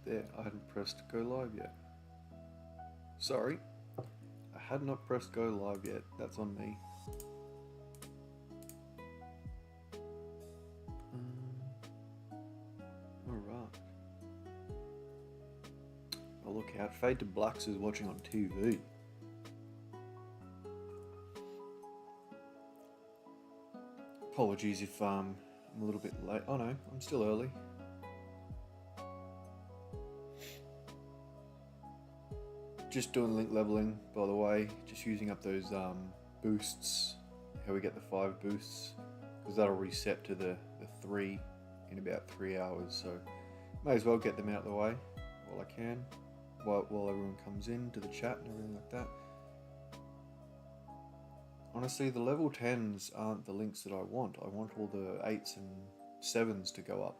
There, I hadn't pressed go live yet. Sorry, I had not pressed go live yet. That's on me. Alright. Oh, look out. Fade to Blacks is watching on TV. Apologies if I'm a little bit late. Oh no, I'm still early. Just doing link leveling, by the way. Just using up those boosts. How we get the 5 boosts. Because that'll reset to the 3 in about 3 hours. So may as well get them out of the way while I can. While everyone comes in to the chat and everything like that. Honestly, the level 10s aren't the links that I want. I want all the 8s and 7s to go up.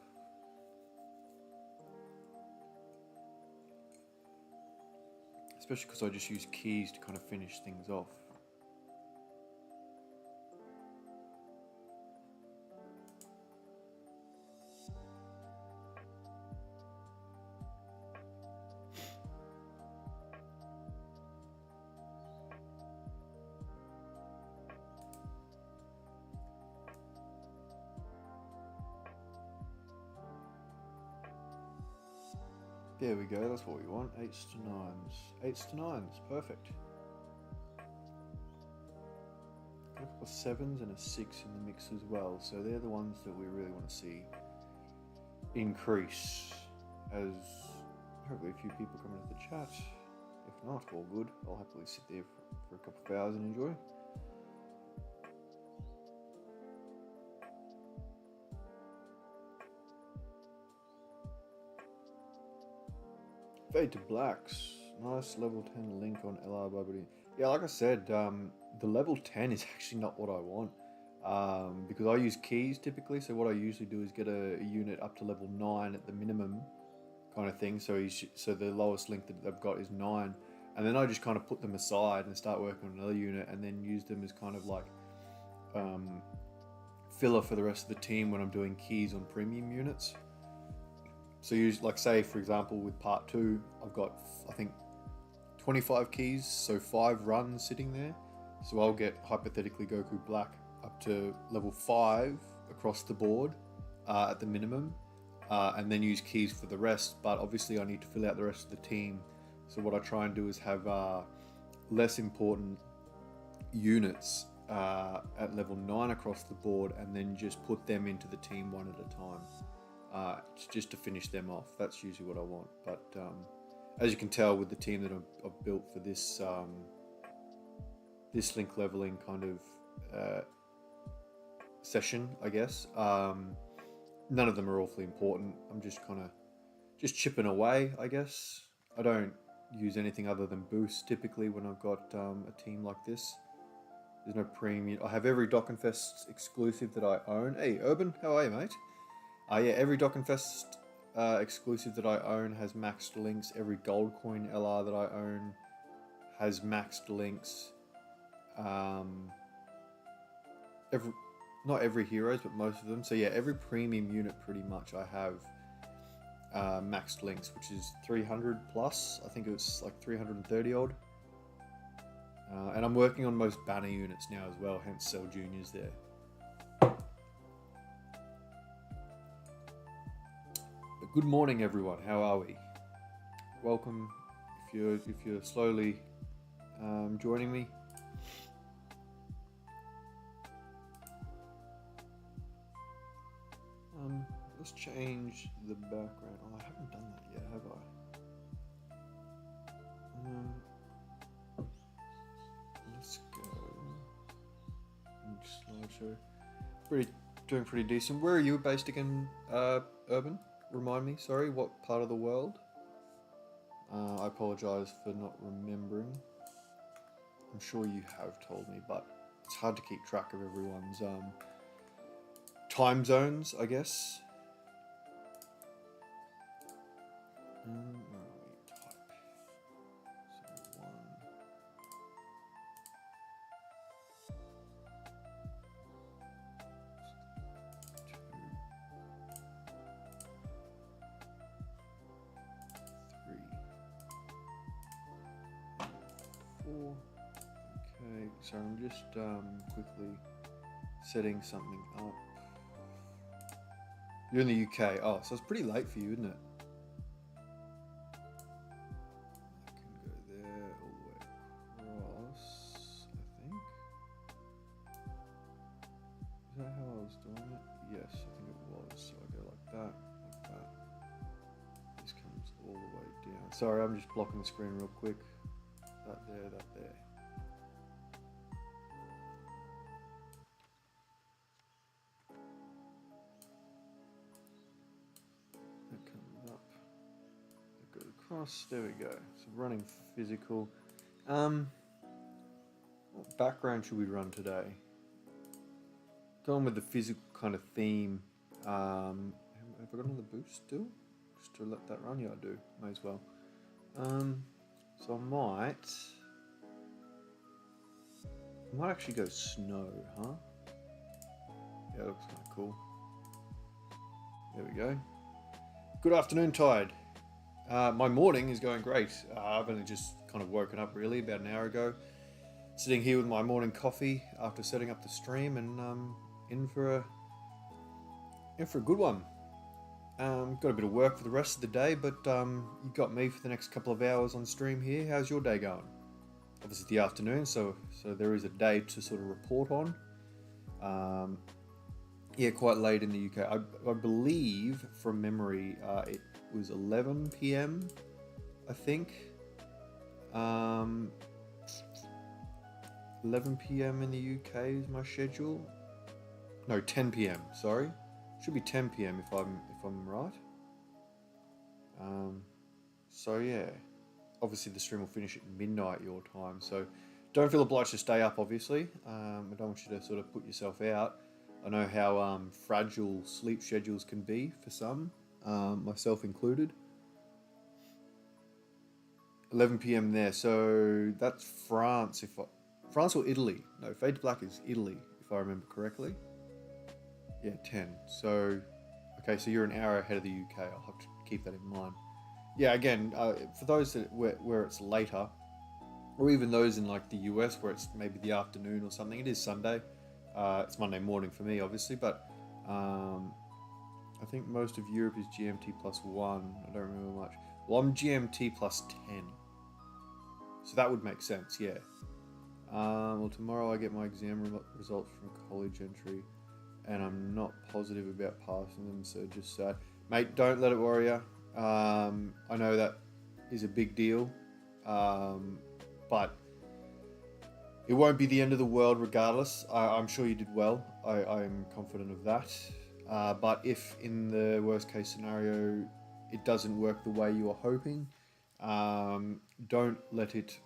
Especially because I just use keys to kind of finish things off. There we go, that's what we want. 8s to 9s. 8s to 9s, perfect. Got a couple of 7s and a 6 in the mix as well, so they're the ones that we really want to see increase, as hopefully a few people come into the chat. If not, all good. I'll happily sit there for a couple of hours and enjoy. Fade to Blacks. Nice level 10 link on LR Bobby. Yeah, like I said, the level 10 is actually not what I want. Because I use keys typically, so what I usually do is get a unit up to level 9 at the minimum kind of thing. So the lowest link that I've got is 9. And then I just kind of put them aside and start working on another unit and then use them as kind of like filler for the rest of the team when I'm doing keys on premium units. So like say for example with part 2, I've got I think 25 keys, so 5 runs sitting there. So I'll get hypothetically Goku Black up to level 5 across the board at the minimum, and then use keys for the rest. But obviously I need to fill out the rest of the team. So what I try and do is have less important units at level 9 across the board, and then just put them into the team one at a time. Just to finish them off. That's usually what I want. But as you can tell with the team that I've built for this this link leveling kind of session, I guess, none of them are awfully important. I'm just kind of chipping away, I guess. I don't use anything other than boosts typically when I've got a team like this. There's no premium. I have every Dokkan Fest exclusive that I own. Hey, Urban, how are you, mate? Yeah, every Dokkan Fest exclusive that I own has maxed links. Every gold coin LR that I own has maxed links. Not every heroes, but most of them. So yeah, every premium unit pretty much I have maxed links, which is 300 plus. I think it was like 330 odd. And I'm working on most banner units now as well, hence Cell Juniors there. Good morning, everyone. How are we? Welcome. If you're slowly joining me. Let's change the background. Oh, I haven't done that yet, have I? Let's go. Slideshow. Doing pretty decent. Where are you based again, Urban? Remind me, sorry, what part of the world? I apologize for not remembering. I'm sure you have told me, but it's hard to keep track of everyone's time zones, I guess. 4. Okay, so I'm just quickly setting something up. You're in the UK. Oh, so it's pretty late for you, isn't it? I can go there all the way across, I think. Is that how I was doing it? Yes, I think it was. So I go like that, like that. This comes all the way down. Sorry, I'm just blocking the screen real quick. That there, that there. That comes up. That goes across. There we go. So running physical. What background should we run today? Going with the physical kind of theme. Have I got another boost still? Just to let that run? Yeah, I do. May as well. So I might actually go snow, huh? Yeah, that looks kind of cool. There we go. Good afternoon, Tide. My morning is going great. I've only just kind of woken up really about an hour ago. Sitting here with my morning coffee after setting up the stream, and in for a good one. Got a bit of work for the rest of the day, but you got me for the next couple of hours on stream here. How's your day going? Obviously it's the afternoon, so there is a day to sort of report on. Yeah, quite late in the UK. I believe from memory it was 11 p.m. I think. 11 p.m. in the UK is my schedule. No, 10 p.m. Sorry, should be 10 p.m. if I'm right. So yeah, obviously the stream will finish at midnight your time. So don't feel obliged to stay up. Obviously, I don't want you to sort of put yourself out. I know how fragile sleep schedules can be for some, myself included. 11 p.m. there, so that's France. France or Italy? No, Fade to Black is Italy, if I remember correctly. Yeah, 10. So, okay, so you're an hour ahead of the UK. I'll have to keep that in mind. Yeah, again, for those where it's later, or even those in like the US where it's maybe the afternoon or something, it is Sunday. It's Monday morning for me, obviously, but I think most of Europe is GMT plus 1. I don't remember much. Well, I'm GMT plus 10. So that would make sense, yeah. Well, tomorrow I get my exam results from college entry, and I'm not positive about passing them, so just sad. Mate, don't let it worry you. I know that is a big deal, but it won't be the end of the world regardless. I'm sure you did well. I'm confident of that. But if in the worst case scenario it doesn't work the way you are hoping, don't let it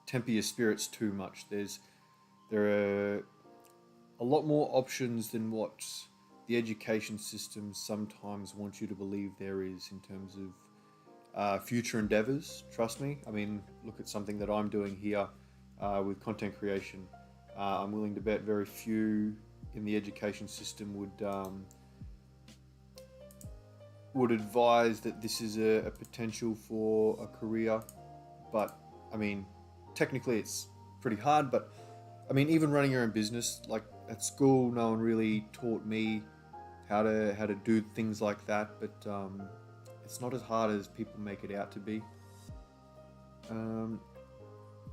temper your spirits too much. There are a lot more options than what the education system sometimes wants you to believe there is in terms of future endeavors. Trust me. I mean, look at something that I'm doing here with content creation. I'm willing to bet very few in the education system would advise that this is a potential for a career. But I mean, technically it's pretty hard, but I mean, even running your own business, like at school, no one really taught me how to do things like that, but it's not as hard as people make it out to be.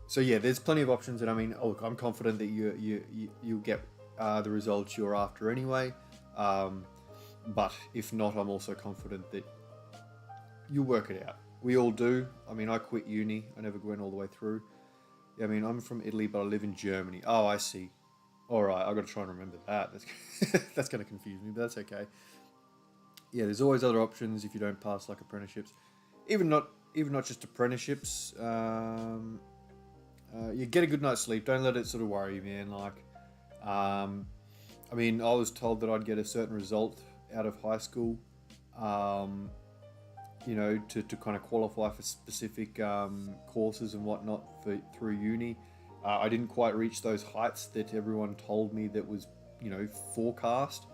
So yeah, there's plenty of options, and I mean, look, I'm confident that you'll get the results you're after anyway. But if not, I'm also confident that you'll work it out. We all do. I mean, I quit uni. I never went all the way through. Yeah, I mean, I'm from Italy, but I live in Germany. Oh, I see. All right, I've got to try and remember that. That's going to confuse me, but that's okay. Yeah, there's always other options if you don't pass like apprenticeships. Even not just apprenticeships. You get a good night's sleep. Don't let it sort of worry you, man. Like, I mean, I was told that I'd get a certain result out of high school, you know, to kind of qualify for specific courses and whatnot through uni. I didn't quite reach those heights that everyone told me that was, you know, forecast,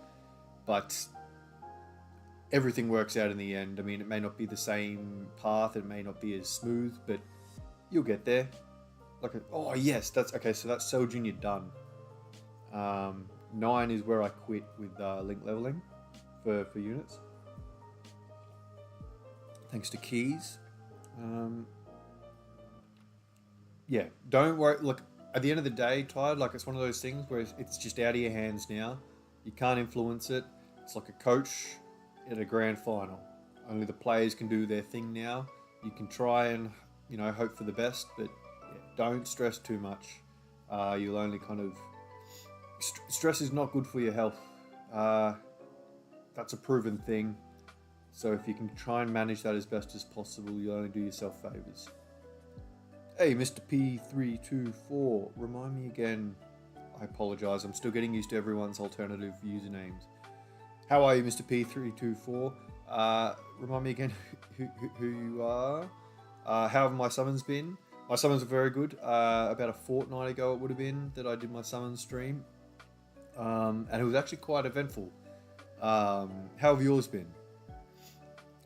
but everything works out in the end. I mean, it may not be the same path, it may not be as smooth, but you'll get there. Oh yes, that's okay. So that's Cell Junior done. 9 is where I quit with link leveling for units. Thanks to keys. Yeah, don't worry. Look, at the end of the day, Tide, like, it's one of those things where it's just out of your hands now. You can't influence it. It's like a coach at a grand final. Only the players can do their thing now. You can try and, hope for the best, but yeah, don't stress too much. You'll only kind of... Stress is not good for your health. That's a proven thing. So if you can try and manage that as best as possible, you'll only do yourself favours. Hey, Mr. P324, remind me again. I apologise, I'm still getting used to everyone's alternative usernames. How are you, Mr. P324? Remind me again who you are. How have my summons been? My summons are very good. About a fortnight ago it would have been that I did my summon stream. And it was actually quite eventful. How have yours been?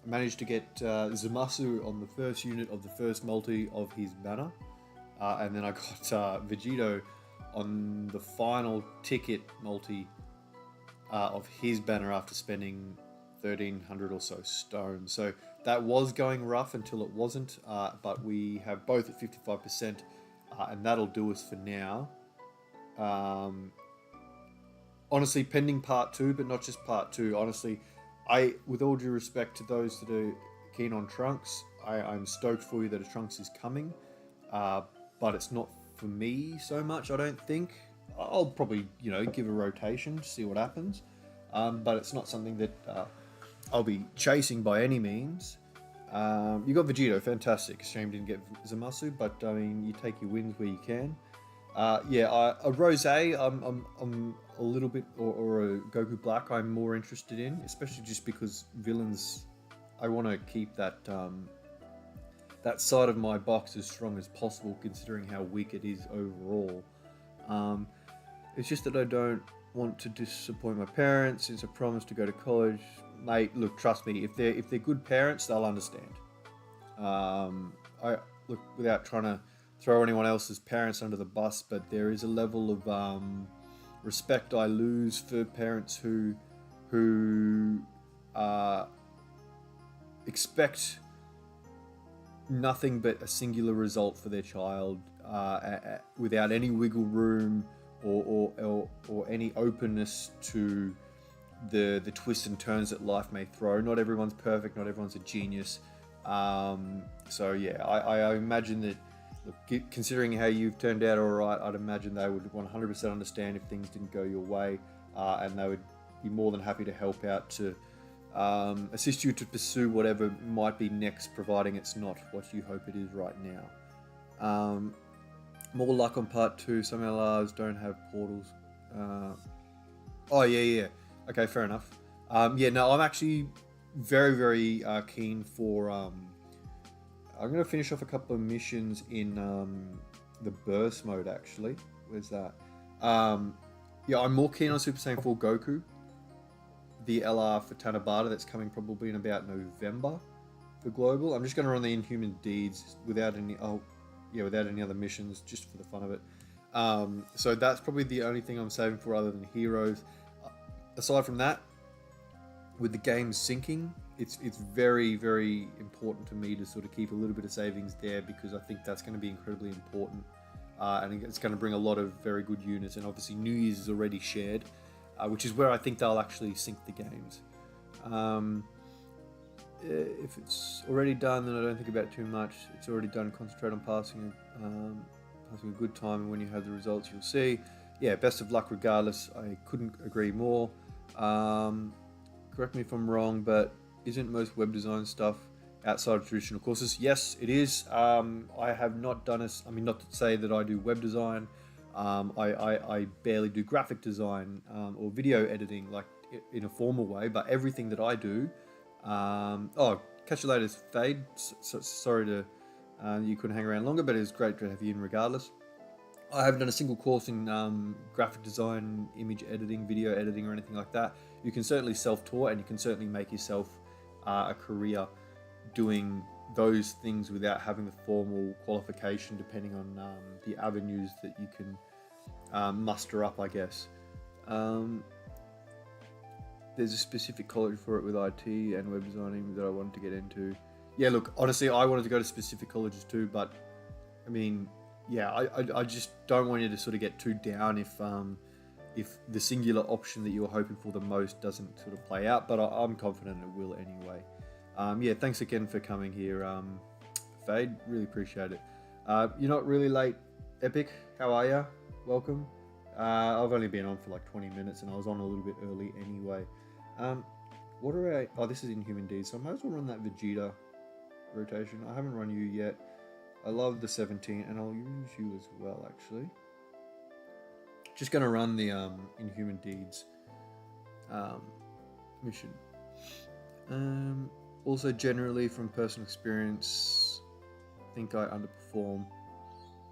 I managed to get Zamasu on the first unit of the first multi of his banner. And then I got Vegito on the final ticket multi of his banner after spending 1,300 or so stone. So that was going rough until it wasn't. But we have both at 55%. And that'll do us for now. Honestly, pending part 2, but not just part 2. Honestly, with all due respect to those that are keen on Trunks, I'm stoked for you that a Trunks is coming, but it's not for me so much, I don't think. I'll probably, give a rotation to see what happens, but it's not something that I'll be chasing by any means. You got Vegito, fantastic. Shame didn't get Zamasu, but I mean, you take your wins where you can. A Rosé, I'm a little bit, or a Goku Black, I'm more interested in, especially just because villains, I want to keep that that side of my box as strong as possible, considering how weak it is overall. It's just that I don't want to disappoint my parents since I promised to go to college. Mate, look, trust me, if they're good parents, they'll understand. I look, without trying to throw anyone else's parents under the bus, but there is a level of respect I lose for parents who expect nothing but a singular result for their child, without any wiggle room or any openness to the twists and turns that life may throw. Not everyone's perfect, not everyone's a genius. So yeah, I imagine that, look, considering how you've turned out alright, I'd imagine they would 100% understand if things didn't go your way, and they would be more than happy to help out to assist you to pursue whatever might be next, providing it's not what you hope it is right now. More luck on part 2. Some LRs don't have portals. Oh yeah. Okay, fair enough. No, I'm actually very, very keen for... I'm going to finish off a couple of missions in the burst mode, actually. Where's that? I'm more keen on Super Saiyan 4 Goku. The LR for Tanabata that's coming probably in about November for global. I'm just going to run the Inhuman Deeds without any other missions, just for the fun of it. So that's probably the only thing I'm saving for other than heroes. Aside from that, with the game syncing, it's very, very important to me to sort of keep a little bit of savings there, because I think that's going to be incredibly important, and it's going to bring a lot of very good units. And obviously New Year's is already shared, which is where I think they'll actually sync the games. If it's already done, then I don't think about it too much. It's already done. Concentrate on passing a good time, and when you have the results, you'll see. Yeah, best of luck regardless. I couldn't agree more. Correct me if I'm wrong, but isn't most web design stuff outside of traditional courses? Yes, it is. I have not done it. I mean, not to say that I do web design. I barely do graphic design or video editing, like in a formal way. But everything that I do. Catch you later, Fade. Sorry to you couldn't hang around longer, but it was great to have you in regardless. I haven't done a single course in graphic design, image editing, video editing, or anything like that. You can certainly self-taught, and you can certainly make yourself a career doing those things without having the formal qualification, depending on the avenues that you can muster up, I guess. There's a specific college for it with IT and web designing that I wanted to get into. Yeah, look, honestly, I wanted to go to specific colleges too, but I mean, yeah, I just don't want you to sort of get too down if the singular option that you're hoping for the most doesn't sort of play out, but I'm confident it will anyway. Yeah, thanks again for coming here, Fade. Really appreciate it. You're not really late, Epic. How are you? Welcome. I've only been on for like 20 minutes, and I was on a little bit early anyway. What are I? Oh, this is Inhuman D, so I might as well run that Vegeta rotation. I haven't run you yet. I love the 17, and I'll use you as well, actually. Just going to run the Inhuman Deeds mission. Also, generally, from personal experience, I think I underperform.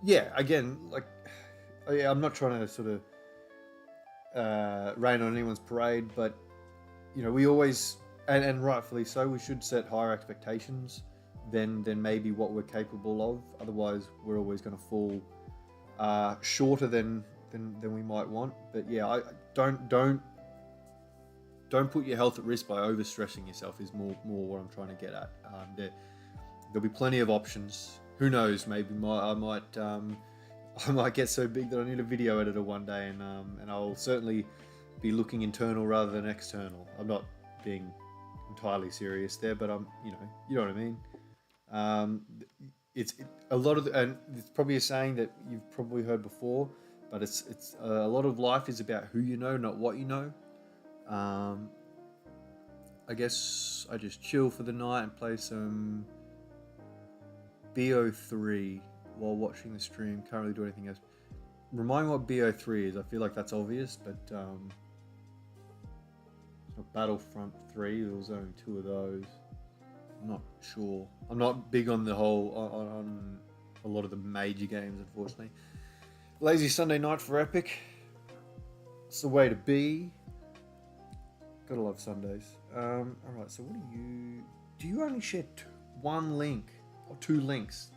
Yeah, again, like, yeah, I'm not trying to sort of rain on anyone's parade, but, you know, we always, and rightfully so, we should set higher expectations than maybe what we're capable of. Otherwise, we're always going to fall shorter than we might want. But yeah, I don't put your health at risk by overstressing yourself is more what I'm trying to get at. There'll be plenty of options. Who knows? Maybe I might get so big that I need a video editor one day, and I'll certainly be looking internal rather than external. I'm not being entirely serious there, but you know what I mean. It's a lot of, and it's probably a saying that you've probably heard before, but it's a lot of life is about who you know, not what you know. I guess I just chill for the night and play some BO3 while watching the stream. Can't really do anything else. Remind me what BO3 is. I feel like that's obvious, but it's not Battlefront 3. There was only 2 of those. I'm not sure. I'm not big on the whole on a lot of the major games, unfortunately. Lazy Sunday night for Epic. It's the way to be. Gotta love Sundays. All right. So what do you only share one link or 2 links?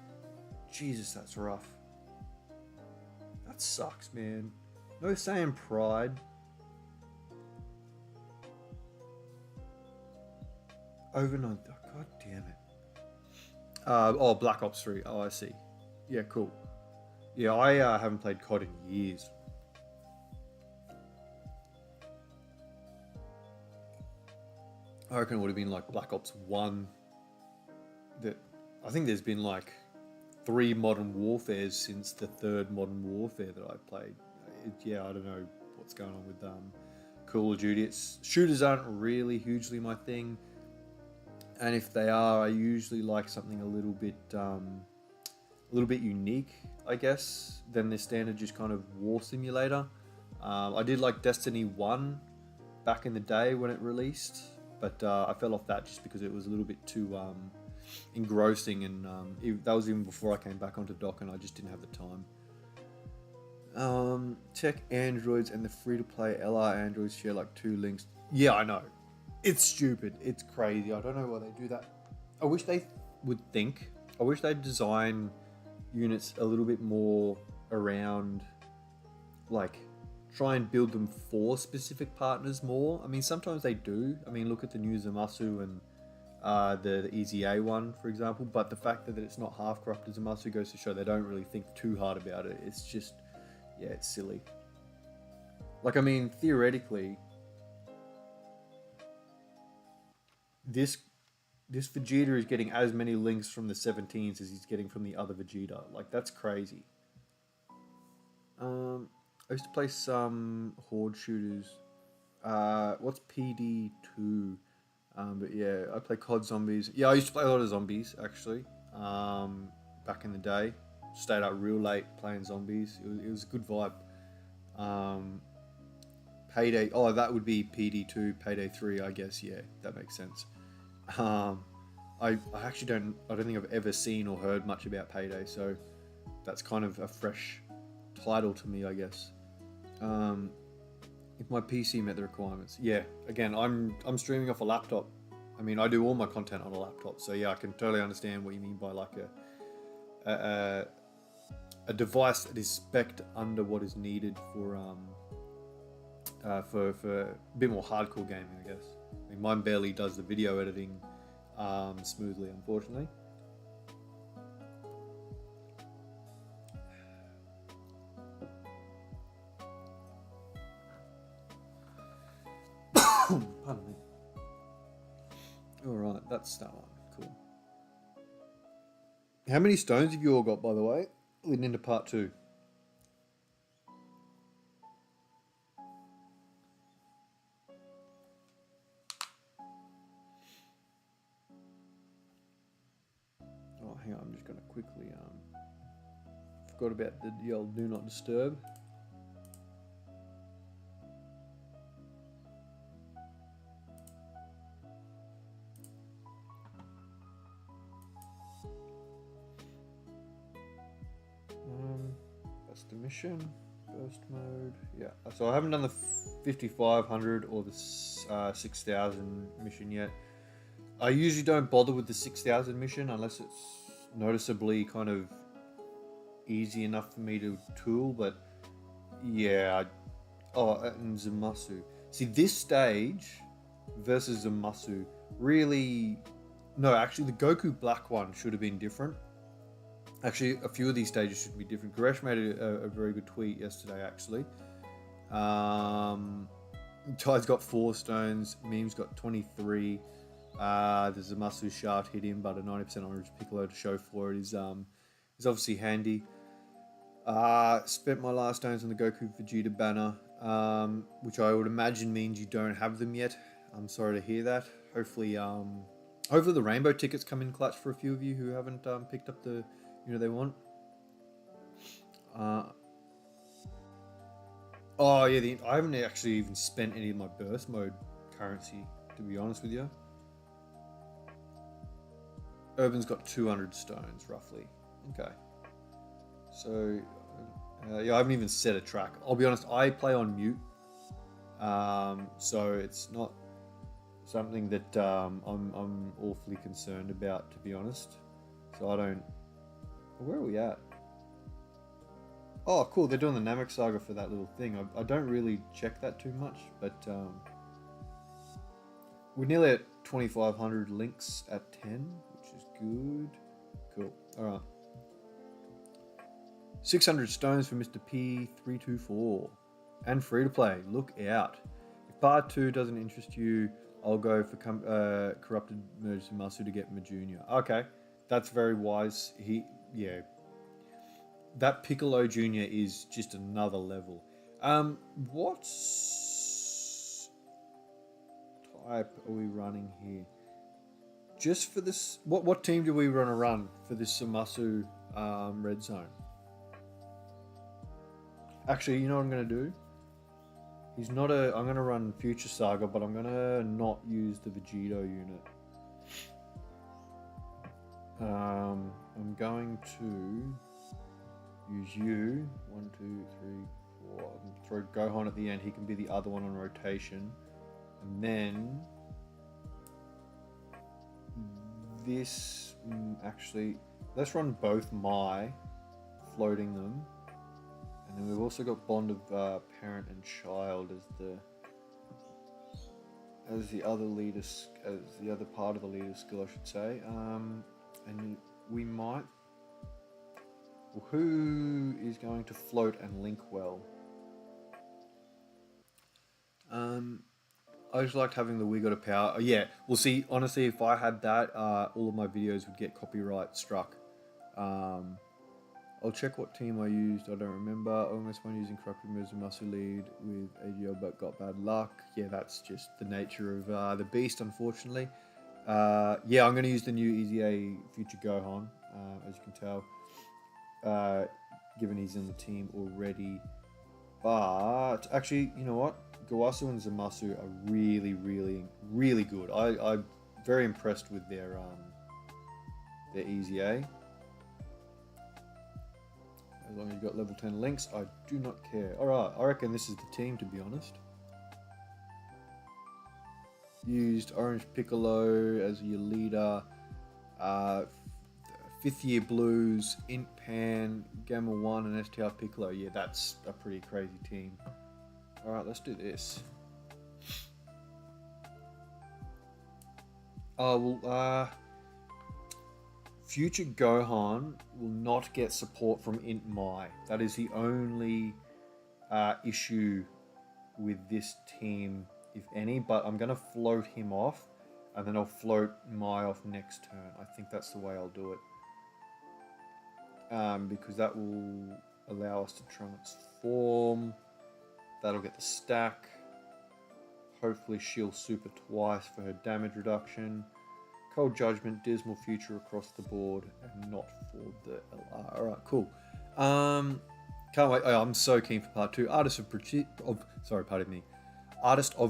Jesus, that's rough. That sucks, man. No saying pride. Overnight. Oh, God damn it. Oh, Black Ops 3. Oh, I see. Yeah, cool. Yeah, I haven't played COD in years. I reckon it would have been like Black Ops 1. I think there's been like 3 Modern Warfares since the 3rd Modern Warfare that I played. Yeah, I don't know what's going on with Call of Duty. Shooters aren't really hugely my thing. And if they are, I usually like something a little bit unique, I guess, than the standard just kind of war simulator. I did like Destiny 1 back in the day when it released, but I fell off that just because it was a little bit too engrossing, and that was even before I came back onto Dokkan. I just didn't have the time. Tech Androids and the free-to-play LR Androids share like 2 links. Yeah, I know. It's stupid. It's crazy. I don't know why they do that. I wish they would think. I wish they'd design units a little bit more around, like, try and build them for specific partners more. I mean, sometimes they do. I mean, look at the new Zamasu and the Easy A one, for example. But the fact that it's not half corrupted Zamasu goes to show they don't really think too hard about it. It's just, yeah, it's silly. Like, I mean, theoretically, this Vegeta is getting as many links from the 17s as he's getting from the other Vegeta. Like, that's crazy. I used to play some Horde shooters. What's PD2? But yeah, I play COD Zombies. Yeah, I used to play a lot of zombies, actually. Back in the day. Stayed up real late playing zombies. It was a good vibe. Payday. Oh, that would be PD2, Payday 3, I guess. Yeah, that makes sense. I actually don't think I've ever seen or heard much about Payday, so that's kind of a fresh title to me, I guess. If my PC met the requirements. Yeah, again, I'm streaming off a laptop, I mean, I do all my content on a laptop, so yeah, I can totally understand what you mean by like a device that is spec'd under what is needed for a bit more hardcore gaming, I guess. I mean, mine barely does the video editing smoothly, unfortunately. Pardon me. Alright, that's that one. Cool. How many stones have you all got, by the way, leading into part 2? Oh, hang on, I'm just going to quickly... forgot about the old do not disturb. That's the mission. Burst mode. Yeah. So I haven't done the 5500 or the 6000 mission yet. I usually don't bother with the 6000 mission unless it's noticeably kind of easy enough for me to tool. But yeah. Oh, and Zamasu. See, this stage versus Zamasu really... No, actually the Goku Black one should have been different. Actually, a few of these stages should be different. Goresh made a very good tweet yesterday, actually. Ty's got 4 stones. Meme's got 23. There's a Zamasu shaft hit him, but a 90% orange Piccolo to show for it is obviously handy. Spent my last stones on the Goku Vegeta banner, which I would imagine means you don't have them yet. I'm sorry to hear that. Hopefully the rainbow tickets come in clutch for a few of you who haven't picked up the they want. Oh yeah, I haven't actually even spent any of my burst mode currency, to be honest with you. Urban's got 200 stones roughly. Okay, so yeah, I haven't even set a track. I'll be honest, I play on mute, so it's not something that I'm awfully concerned about, to be honest. So I don't. Where are we at? Oh, cool. They're doing the Namek Saga for that little thing. I don't really check that too much, but we're nearly at 2,500 links at 10, which is good. Cool. All right. 600 stones for Mr. P324. And free to play. Look out. If part 2 doesn't interest you, I'll go for Corrupted Merge Masu to get Majunia. Okay. That's very wise. Yeah, that Piccolo Jr. is just another level. What type are we running here? Just for this, what team do we want to run for this Zamasu red zone? Actually, you know what I'm going to do? I'm going to run Future Saga, but I'm going to not use the Vegito unit. I'm going to use you. 1, 2, 3, 4. Throw Gohan at the end. He can be the other one on rotation. And then this actually, let's run both Mai, floating them. And then we've also got Bond of Parent and Child as the other leader, as the other part of the leader skill, I should say. And we might... Well, who is going to float and link well? I just liked having the We Got a Power. Yeah, well, see, honestly, if I had that, all of my videos would get copyright struck. I'll check what team I used. I don't remember. I almost went using Corrupted Muscle lead with AGL, but got bad luck. Yeah, that's just the nature of the beast, unfortunately. Yeah, I'm going to use the new Easy A Future Gohan, as you can tell, given he's in the team already. But actually, you know what? Gawasu and Zamasu are really, really, really good. I'm very impressed with their Easy A. As long as you've got level 10 links, I do not care. Alright, I reckon this is the team, to be honest. Used Orange Piccolo as your leader. 5th Year Blues, Int Pan, Gamma 1, and STR Piccolo. Yeah, that's a pretty crazy team. Alright, let's do this. Oh, well, Future Gohan will not get support from Int Mai. That is the only issue with this team, if any, but I'm going to float him off, and then I'll float Mai off next turn. I think that's the way I'll do it. Because that will allow us to transform. That'll get the stack. Hopefully she'll super twice for her damage reduction. Cold Judgment, Dismal Future across the board, and not for the LR. Alright, cool. Can't wait. Oh, I'm so keen for part 2. Artist of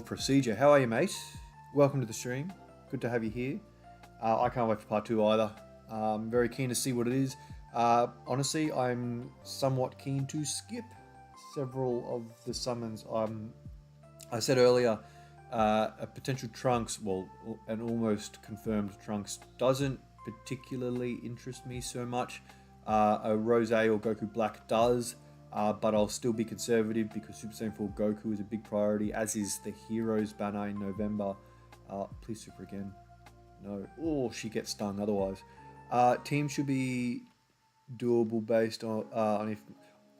Procedure. How are you, mate? Welcome to the stream. Good to have you here. I can't wait for part 2 either. I'm very keen to see what it is. Honestly, I'm somewhat keen to skip several of the summons. I said earlier, a potential Trunks, well, an almost confirmed Trunks doesn't particularly interest me so much. A Rose or Goku Black does, but I'll still be conservative because Super Saiyan 4 Goku is a big priority, as is the Heroes banner in November. Please super again. No. Oh, she gets stung otherwise. Team should be doable based on if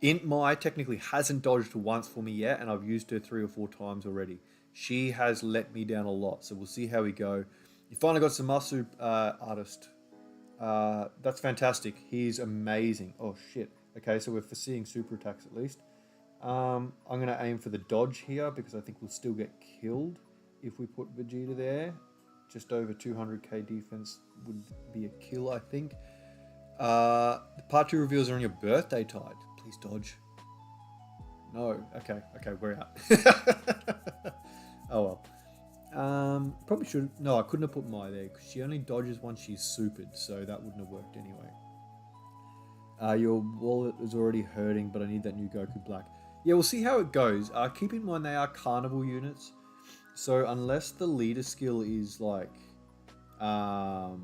Int Mai technically hasn't dodged once for me yet, and I've used her 3 or 4 times already. She has let me down a lot, so we'll see how we go. You finally got Zamasu artist. That's fantastic. He's amazing. Oh shit. Okay, so we're foreseeing super attacks at least. I'm going to aim for the dodge here because I think we'll still get killed if we put Vegeta there. Just over 200k defense would be a kill, I think. The part 2 reveals are on your birthday, Tide. Please dodge. No. Okay, we're out. Oh well. Probably should. No, I couldn't have put Mai there because she only dodges once she's supered, so that wouldn't have worked anyway. Your wallet is already hurting, but I need that new Goku Black. Yeah, we'll see how it goes. Keep in mind they are carnival units, so unless the leader skill is like, I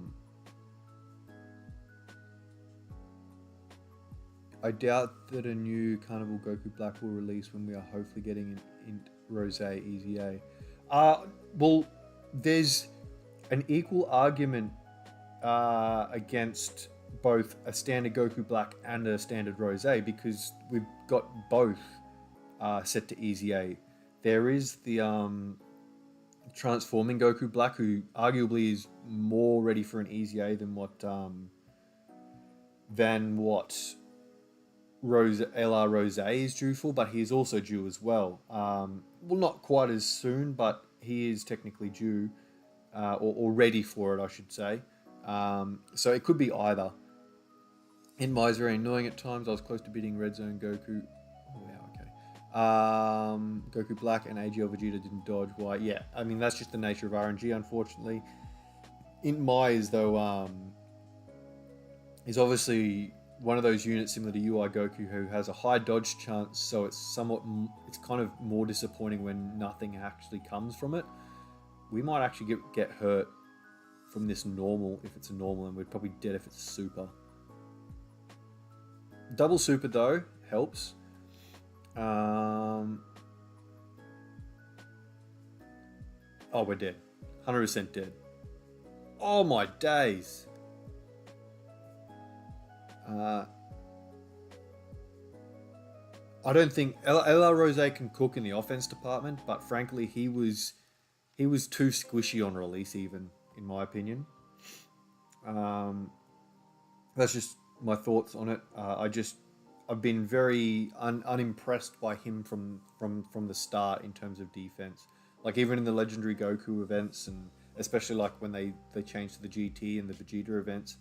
doubt that a new Carnival Goku Black will release when we are hopefully getting in Rose Easy A. Well, there's an equal argument against both a standard Goku Black and a standard Rose because we've got both set to Easy A. There is the transforming Goku Black, who arguably is more ready for an Easy A than what LR Rose is due for, but he is also due as well. Well, not quite as soon, but he is technically due, or ready for it, I should say. So it could be either. In Mai is very annoying at times. I was close to beating Red Zone Goku. Oh, wow, okay. Goku Black and AGL Vegeta didn't dodge. Why? Yeah, I mean, that's just the nature of RNG, unfortunately. In Mai is, though, is obviously one of those units similar to UI Goku who has a high dodge chance, so it's kind of more disappointing when nothing actually comes from it. We might actually get hurt from this normal if it's a normal, and we're probably dead if it's super. Double super though helps. Oh, we're dead. 100% dead. Oh my days. I don't think LR Rose can cook in the offense department, but frankly, he was too squishy on release, even in my opinion. That's just my thoughts on it. I've been very unimpressed by him from the start in terms of defense. Like even in the Legendary Goku events, and especially like when they changed to the GT and the Vegeta events.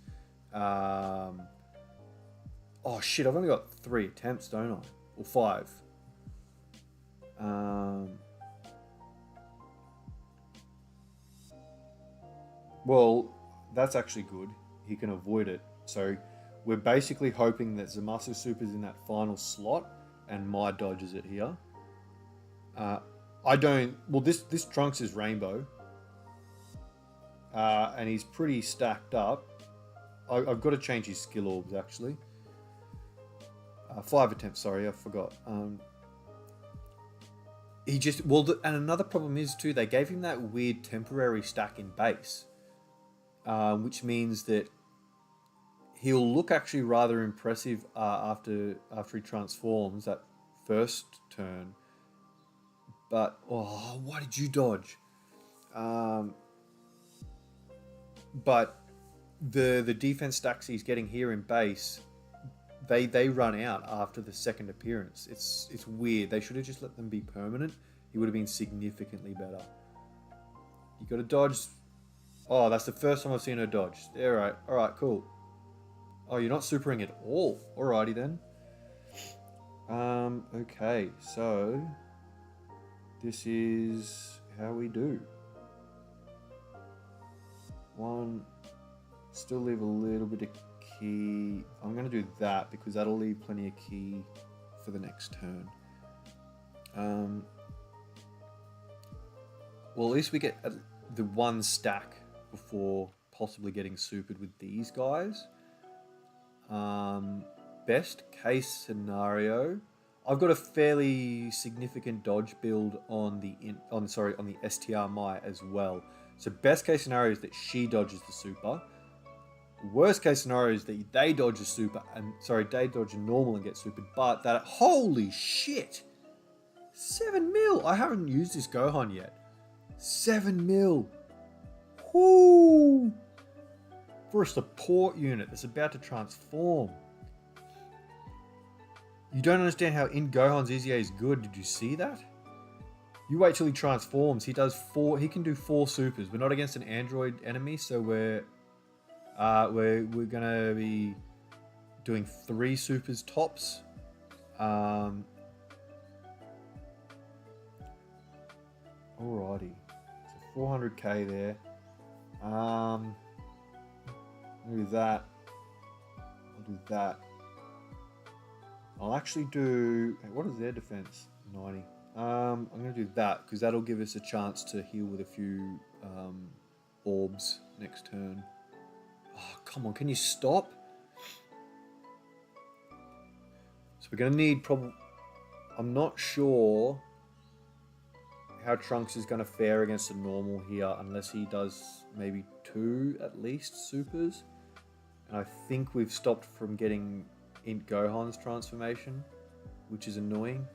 Oh shit, I've only got 3 attempts, don't I? Or 5. Well, that's actually good. He can avoid it. So we're basically hoping that Zamasu Super's in that final slot and Mai dodges it here. Well, this Trunks is Rainbow. and he's pretty stacked up. I've got to change his skill orbs actually. 5 attempts, sorry, I forgot. He just, and another problem is too, they gave him that weird temporary stack in base, which means that he'll look actually rather impressive after he transforms that first turn. But, oh, why did you dodge? But the defense stacks he's getting here in base, they run out after the second appearance. It's weird. They should have just let them be permanent. He would have been significantly better. You got to dodge. Oh, that's the first time I've seen her dodge. All right, cool. Oh, you're not supering at all. Alrighty then. Okay, so this is how we do. One, still leave a little bit of key. I'm going to do that because that'll leave plenty of key for the next turn. Well, at least we get the one stack before possibly getting supered with these guys. Best case scenario, I've got a fairly significant dodge build on the STR Mai as well. So best case scenario is that she dodges the super. Worst case scenario is that they dodge a super and they dodge a normal and get supered. But that, holy shit, 7 mil. I haven't used this Gohan yet. 7 mil. Whoo! For a support unit that's about to transform. You don't understand how in Gohan's EZA is good. Did you see that? You wait till he transforms. He can do 4 supers. We're not against an android enemy, so we're gonna be doing 3 supers tops. Alrighty. So 400k there. Do that. I'll do that. I'll actually do. What is their defense? 90. I'm going to do that because that'll give us a chance to heal with a few orbs next turn. Oh, come on, can you stop? So we're going to need probably. I'm not sure how Trunks is going to fare against a normal here unless he does maybe 2 at least supers. And I think we've stopped from getting Int Gohan's transformation, which is annoying.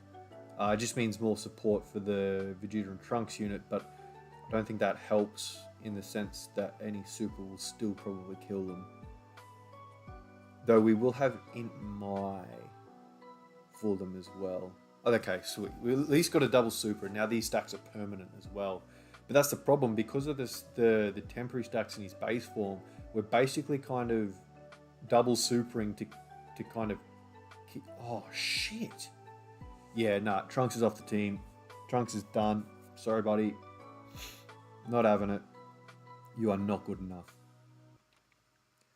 It just means more support for the Vegeta and Trunks unit, but I don't think that helps in the sense that any super will still probably kill them. Though we will have Int Mai for them as well. Oh, okay, sweet. We at least got a double super, and now these stacks are permanent as well. But that's the problem, because of this, the temporary stacks in his base form, we're basically kind of double supering to kind of keep... Oh, shit. Yeah, nah, Trunks is off the team. Trunks is done. Sorry, buddy. Not having it. You are not good enough.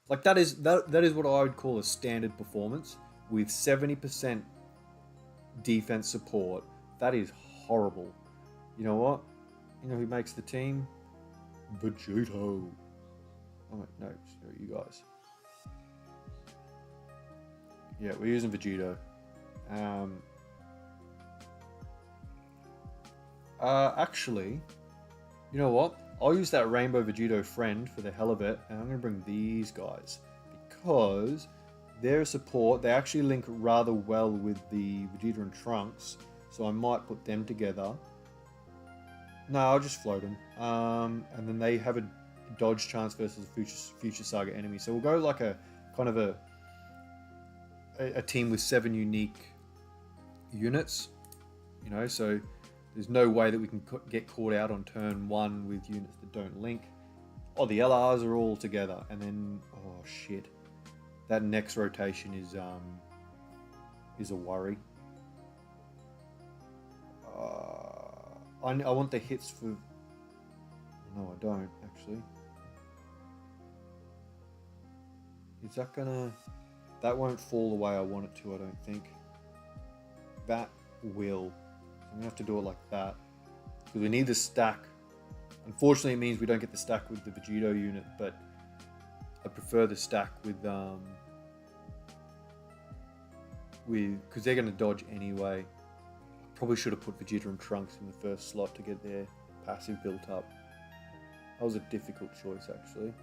Like, that is what I would call a standard performance with 70% defense support. That is horrible. You know what? You know who makes the team? Vegito. Oh, wait, no, sorry, you guys. Yeah, we're using Vegito. Actually, you know what? I'll use that Rainbow Vegito friend for the hell of it, and I'm going to bring these guys because their support, they actually link rather well with the Vegeta and Trunks, so I might put them together. No, I'll just float them. And then they have a dodge chance versus a future Saga enemy. So we'll go like a kind of a team with 7 unique units, you know, so there's no way that we can get caught out on turn 1 with units that don't link. Oh, the LRs are all together, and then, oh shit, that next rotation is a worry. I want the hits for... No, I don't, actually. Is that gonna... That won't fall the way I want it to, I don't think. That will. I'm gonna have to do it like that. Because we need the stack Unfortunately, it means we don't get the stack with the Vegito unit, but I prefer the stack with because they're going to dodge anyway. Probably should have put Vegeta and Trunks in the first slot to get their passive built up. That was a difficult choice, actually.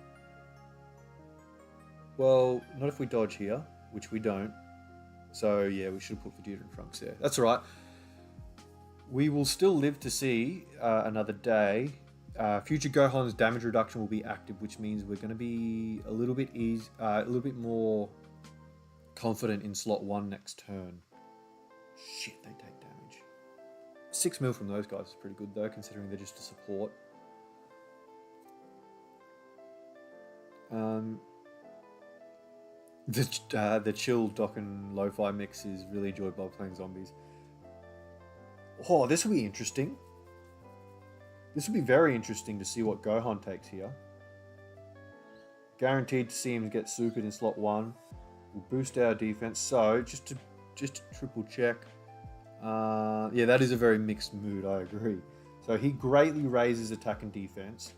Well, not if we dodge here, which we don't. So yeah, we should have put Vegeta and Trunks there. That's all right. We will still live to see another day. Future Gohan's damage reduction will be active, which means we're going to be a little bit more confident in slot 1 next turn. Shit, they take damage. 6 mil from those guys is pretty good though, considering they're just a support. The chill Dokkan lo-fi mix is really enjoyed by playing zombies. Oh, this will be interesting. This will be very interesting to see what Gohan takes here. Guaranteed to see him get supered in slot 1. We'll boost our defense. So, just to triple check. Yeah, that is a very mixed mood, I agree. So he greatly raises attack and defense.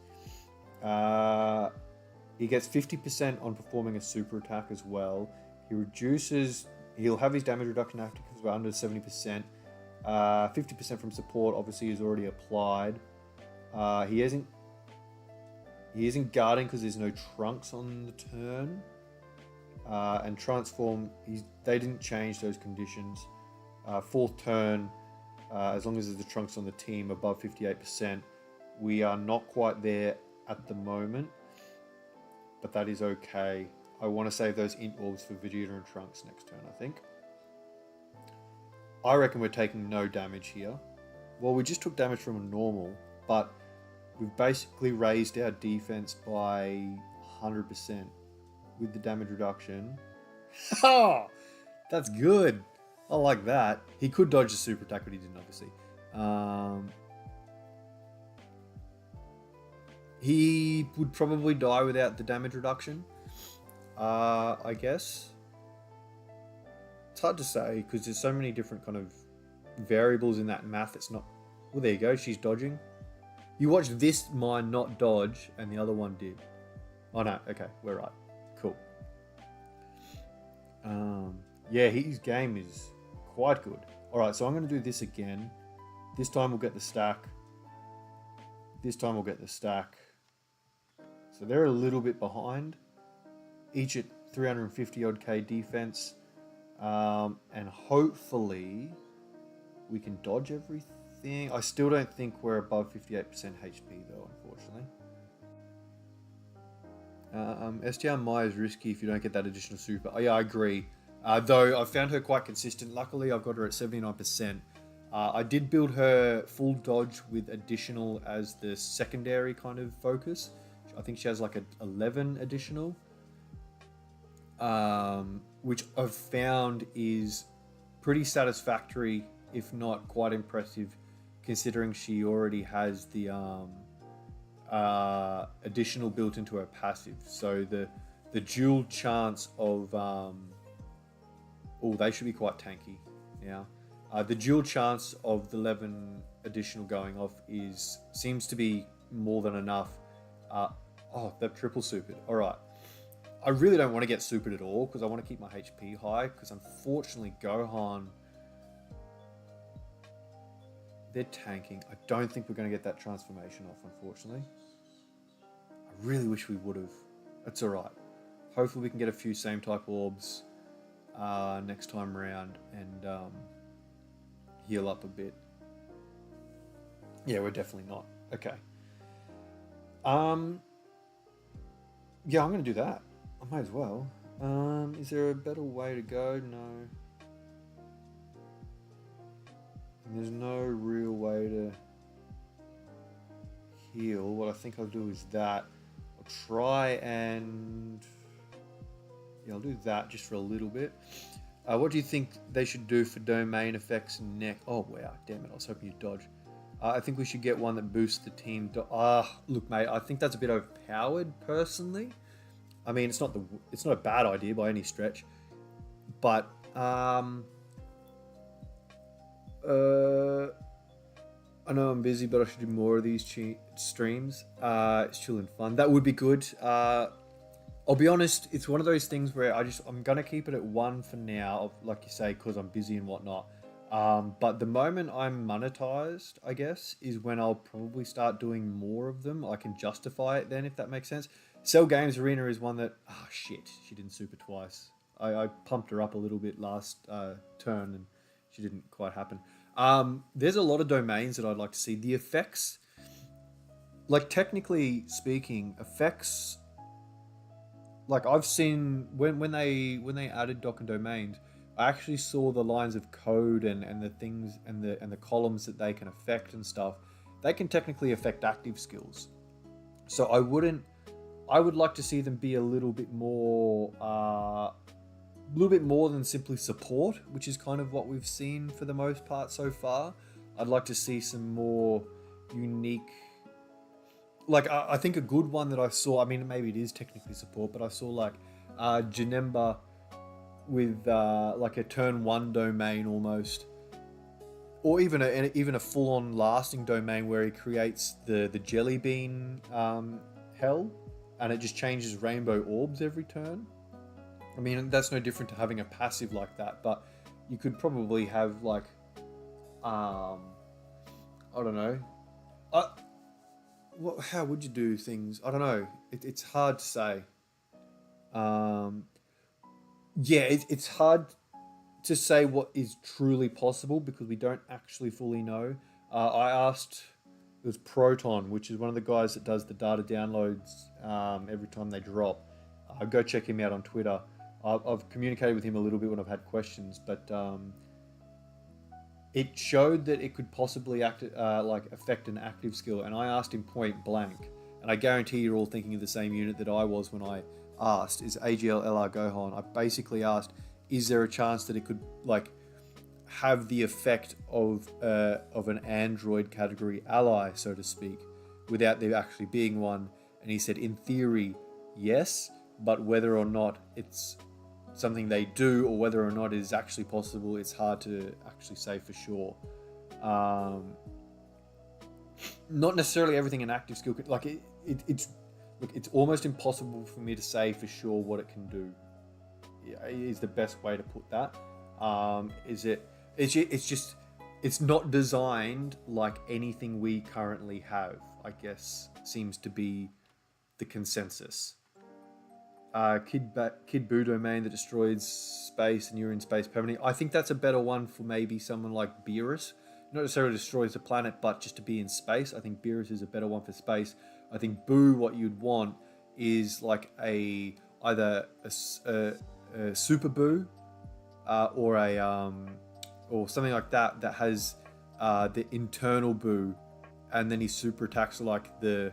He gets 50% on performing a super attack as well. He'll have his damage reduction active because we're under 70%. 50% from support obviously is already applied. He isn't guarding because there's no Trunks on the turn. And transform, they didn't change those conditions. 4th turn, as long as there's the Trunks on the team above 58%, we are not quite there at the moment, but that is okay. I want to save those int orbs for Vegeta and Trunks next turn, I think. I reckon we're taking no damage here. Well, we just took damage from a normal, but we've basically raised our defense by 100% with the damage reduction. Ha! That's good. I like that. He could dodge the super attack, but he didn't, obviously. He would probably die without the damage reduction, I guess. It's hard to say because there's so many different kind of variables in that math. It's not... Well, there you go. She's dodging. You watch this mine not dodge, and the other one did. Oh, no. Okay, we're right. Cool. Yeah, his game is quite good. All right, so I'm going to do this again. This time we'll get the stack. This time we'll get the stack. So they're a little bit behind. Each at 350 odd K defense. And hopefully we can dodge everything. I still don't think we're above 58% HP though, unfortunately. STR Maya is risky if you don't get that additional super. Oh, yeah, I agree. Though I found her quite consistent. Luckily, I've got her at 79%. I did build her full dodge with additional as the secondary kind of focus. I think she has like 11 additional. Which I've found is pretty satisfactory, if not quite impressive, considering she already has the additional built into her passive. So the dual chance of they should be quite tanky now. The dual chance of the 11 additional going off seems to be more than enough. They've triple supered. All right. I really don't want to get supered at all because I want to keep my HP high because unfortunately Gohan, they're tanking. I don't think we're going to get that transformation off, unfortunately. I really wish we would have. That's all right. Hopefully we can get a few same type orbs next time around and heal up a bit. Yeah, we're definitely not. Okay. Yeah, I'm going to do that. I might as well. Is there a better way to go? No. And there's no real way to heal. What I think I'll do is that. I'll try and... Yeah, I'll do that just for a little bit. What do you think they should do for domain effects next? Oh, wow. Damn it. I was hoping you'd dodge. I think we should get one that boosts the team. Look, mate, I think that's a bit overpowered, personally. I mean, it's not a bad idea by any stretch, but I know I'm busy, but I should do more of these streams. It's chill and fun. That would be good. I'll be honest, it's one of those things where I'm gonna keep it at one for now, like you say, because I'm busy and whatnot. But the moment I'm monetized, I guess, is when I'll probably start doing more of them. I can justify it then, if that makes sense. Cell Games Arena is one that, oh shit, she didn't super twice. I pumped her up a little bit last turn and she didn't quite happen. There's a lot of domains that I'd like to see. The effects, like technically speaking, effects. Like I've seen when they added Dokkan domains, I actually saw the lines of code and the things and the columns that they can affect and stuff. They can technically affect active skills. So I would like to see them be a little bit more than simply support, which is kind of what we've seen for the most part so far. I'd like to see some more unique. Like, I think a good one that I saw, I mean, maybe it is technically support, but I saw, like, Janemba with, like, a turn 1 domain almost. Or even a full-on lasting domain where he creates the jelly bean hell, and it just changes rainbow orbs every turn. I mean, that's no different to having a passive like that, but you could probably have, like, I don't know. How would you do things? I don't know. It's hard to say. It's hard to say what is truly possible because we don't actually fully know. I asked, it was Proton, which is one of the guys that does the data downloads every time they drop. Go check him out on Twitter. I've communicated with him a little bit when I've had questions, but it showed that it could possibly affect an active skill, and I asked him point blank, and I guarantee you're all thinking of the same unit that I was when I asked, is AGL LR Gohan. I basically asked, is there a chance that it could like have the effect of an android category ally, so to speak, without there actually being one? And he said, in theory, yes, but whether or not it's something they do or whether or not it is actually possible, it's hard to actually say for sure. Not necessarily everything an active skill could, like it's almost impossible for me to say for sure what it can do. Is the best way to put that. It's not designed like anything we currently have, I guess, seems to be the consensus. Kid Buu domain that destroys space and you're in space permanently. I think that's a better one for maybe someone like Beerus. Not necessarily destroys the planet, but just to be in space. I think Beerus is a better one for space. I think Buu, what you'd want is like either a Super Buu or something like that has the internal Buu, and then his super attacks are like the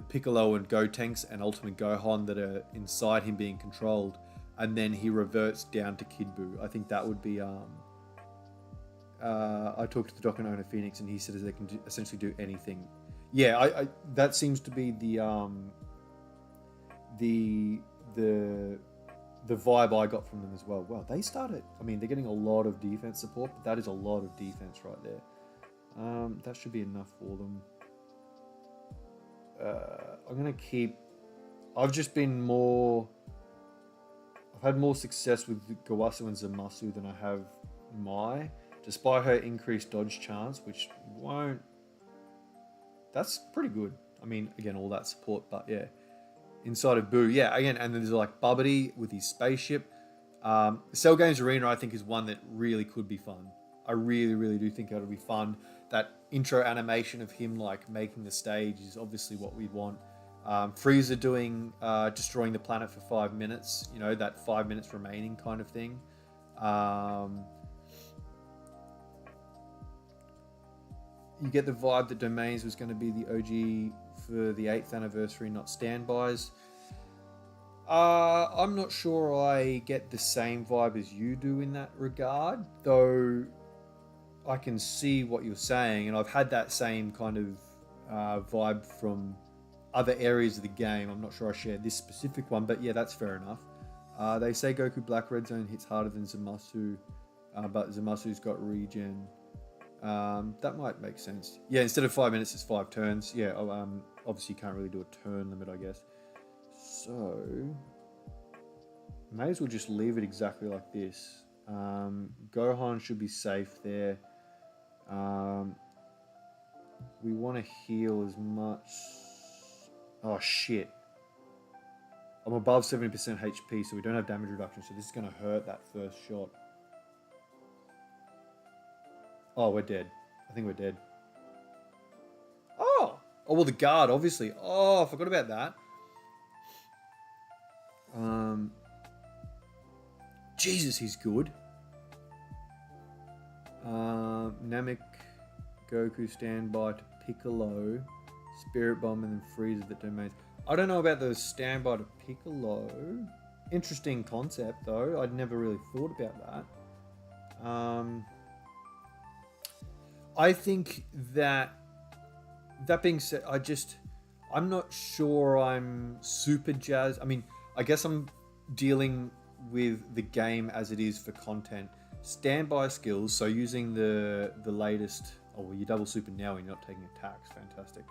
Piccolo and Gotenks and Ultimate Gohan that are inside him being controlled, and then he reverts down to Kid Buu. I think that would be. I talked to the Dokkan owner Phoenix, and he said they can essentially do anything. Yeah, I that seems to be the vibe I got from them as well. Well, they started. I mean, they're getting a lot of defense support, but that is a lot of defense right there. That should be enough for them. I'm gonna keep. I've had more success with Gawasu and Zamasu than I have Mai, despite her increased dodge chance, which won't. That's pretty good. I mean, again, all that support, but yeah. Inside of Buu, yeah, again, and then there's like Bubbity with his spaceship. Cell Games Arena, I think, is one that really could be fun. I really, really do think it'll be fun. That intro animation of him like making the stage is obviously what we want. Frieza doing destroying the planet for 5 minutes, you know, that 5 minutes remaining kind of thing. You get the vibe that Domains was going to be the OG for the 8th anniversary, not standbys. I'm not sure I get the same vibe as you do in that regard, though I can see what you're saying, and I've had that same kind of vibe from other areas of the game. I'm not sure I share this specific one, but yeah, that's fair enough. They say Goku Black Red Zone hits harder than Zamasu, but Zamasu's got regen. That might make sense. Yeah, instead of 5 minutes, it's 5 turns. Yeah, obviously you can't really do a turn limit, I guess. So, may as well just leave it exactly like this. Gohan should be safe there. We want to heal as much... Oh, shit. I'm above 70% HP, so we don't have damage reduction, so this is going to hurt that first shot. Oh, we're dead. I think we're dead. Oh! Oh, well, the guard, obviously. Oh, I forgot about that. Jesus, he's good. Namek, Goku, standby to Piccolo, Spirit Bomb, and then Frieza that domains. I don't know about the standby to Piccolo. Interesting concept, though. I'd never really thought about that. I think that being said, I'm not sure I'm super jazzed. I mean, I guess I'm dealing with the game as it is for content. Standby skills, so using the latest, well, you double super now and you're not taking attacks, fantastic.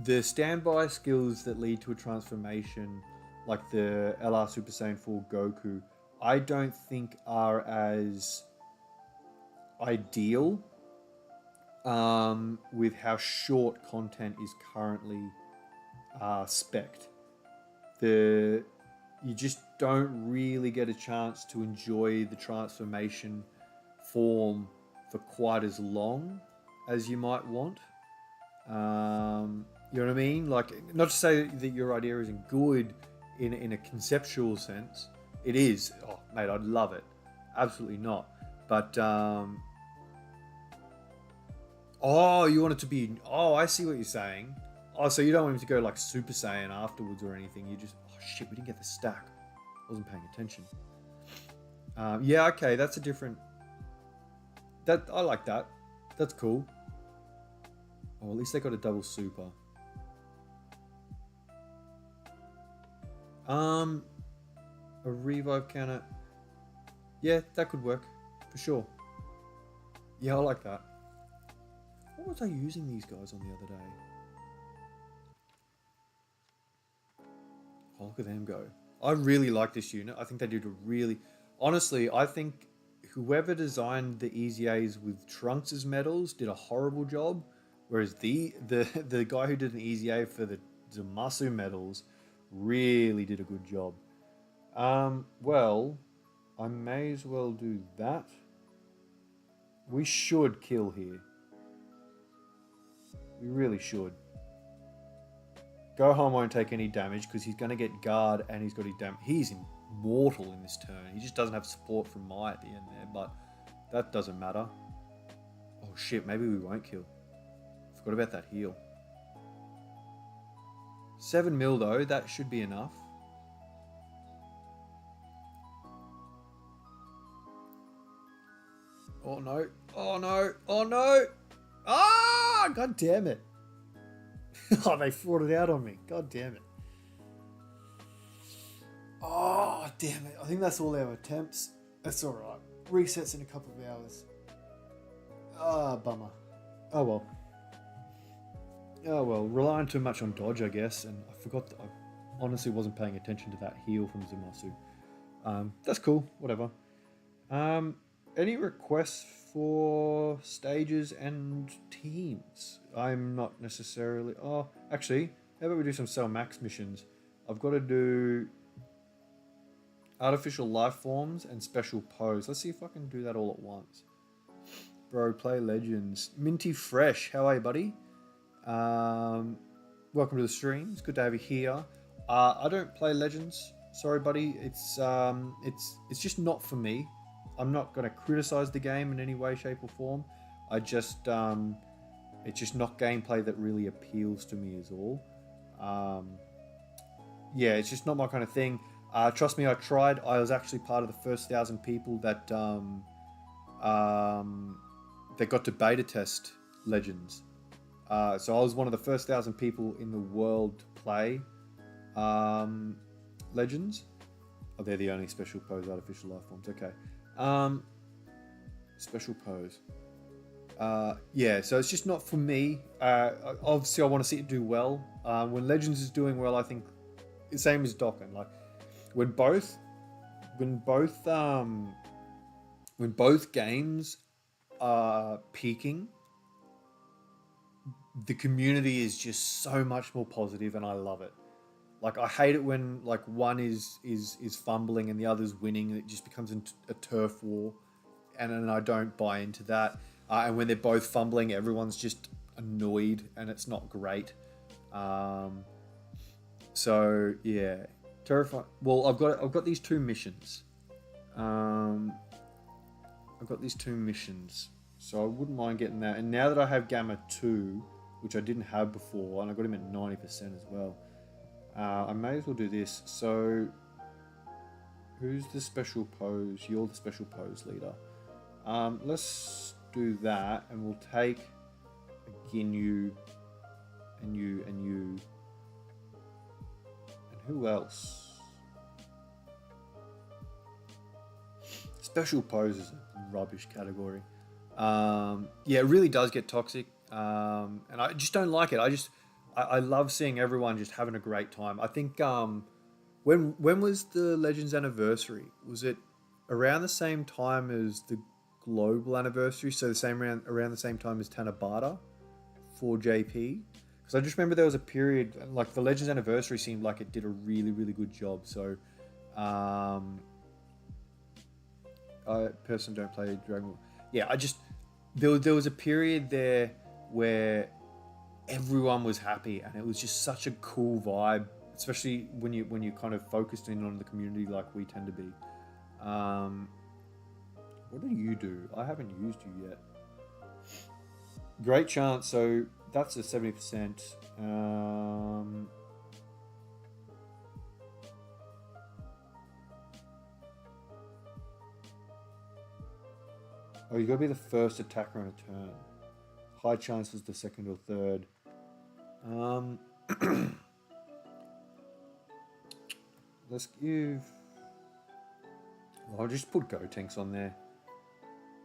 The standby skills that lead to a transformation, like the LR Super Saiyan 4 Goku, I don't think are as ideal with how short content is currently spec'd. You just don't really get a chance to enjoy the transformation form for quite as long as you might want. You know what I mean? Like, not to say that your idea isn't good in a conceptual sense. It is. Oh, mate, I'd love it. Absolutely not. But, oh, you want it to be... Oh, I see what you're saying. Oh, so you don't want him to go like Super Saiyan afterwards or anything. You just... Oh, shit, we didn't get the stack. I wasn't paying attention. Yeah, okay, that's a different... I like that. That's cool. Oh, at least they got a double super. A revive counter. Yeah, that could work. For sure. Yeah, I like that. What was I using these guys on the other day? Oh, look at them go. I really like this unit. I think they did a really... Honestly, I think whoever designed the Easy A's with Trunks' medals did a horrible job. Whereas the guy who did an Easy A for the Zamasu medals really did a good job. Well, I may as well do that. We should kill here. We really should. Gohan won't take any damage because he's going to get guard and he's got his damage. He's immortal in this turn. He just doesn't have support from Mai at the end there, but that doesn't matter. Oh shit, maybe we won't kill. Forgot about that heal. 7 mil though, that should be enough. Oh no, oh no, oh no! Ah, god damn it. Oh, they fought it out on me. God damn it. Oh, damn it. I think that's all our attempts. That's alright. Resets in a couple of hours. Ah, bummer. Oh well. Oh well, relying too much on dodge, I guess, and I forgot that I honestly wasn't paying attention to that heal from Zamasu. That's cool, whatever. Any requests for stages and teams? I'm not necessarily... Oh, actually, how about we do some Cell Max missions? I've got to do artificial life forms and special pose. Let's see if I can do that all at once. Bro, play Legends. Minty Fresh, how are you, buddy? Welcome to the stream. It's good to have you here. I don't play Legends. Sorry, buddy. It's just not for me. I'm not going to criticize the game in any way, shape, or form. I just it's just not gameplay that really appeals to me, is all. Yeah, it's just not my kind of thing. Trust me, I tried. I was actually part of the first 1,000 people that got to beta test Legends. So I was one of the first 1,000 people in the world to play Legends. Oh, they're the only special pose artificial life forms. Okay. Special pose. Yeah, so it's just not for me. Obviously, I want to see it do well. When Legends is doing well, I think the same as Dokkan. Like when both, when both, when both games are peaking, the community is just so much more positive, and I love it. Like I hate it when like one is fumbling and the other's winning, and it just becomes a turf war, and then I don't buy into that. And when they're both fumbling, everyone's just annoyed, and it's not great. Um, so yeah, terrifying. Well, I've got these two missions. Um, I've got these two missions, so I wouldn't mind getting that. And now that I have Gamma 2, which I didn't have before, and I got him at 90% as well, I may as well do this. So, who's the special pose? You're the special pose leader. Let's do that, and we'll take again you, and you, and you, and who else? Special pose is a rubbish category. Yeah, it really does get toxic, and I just don't like it. I love seeing everyone just having a great time. I think when was the Legends anniversary? Was it around the same time as the global anniversary? So the same around the same time as Tanabata for JP? Because I just remember there was a period like the Legends anniversary seemed like it did a really good job. So I personally don't play Dragon Ball. Yeah, there was a period there where everyone was happy, and it was just such a cool vibe, especially when you kind of focused in on the community like we tend to be. What do you do? I haven't used you yet. Great chance. So that's a 70%. Oh, you gotta be the first attacker on a turn. High chances the second or third. Let's give. Well, I'll just put Gotenks on there.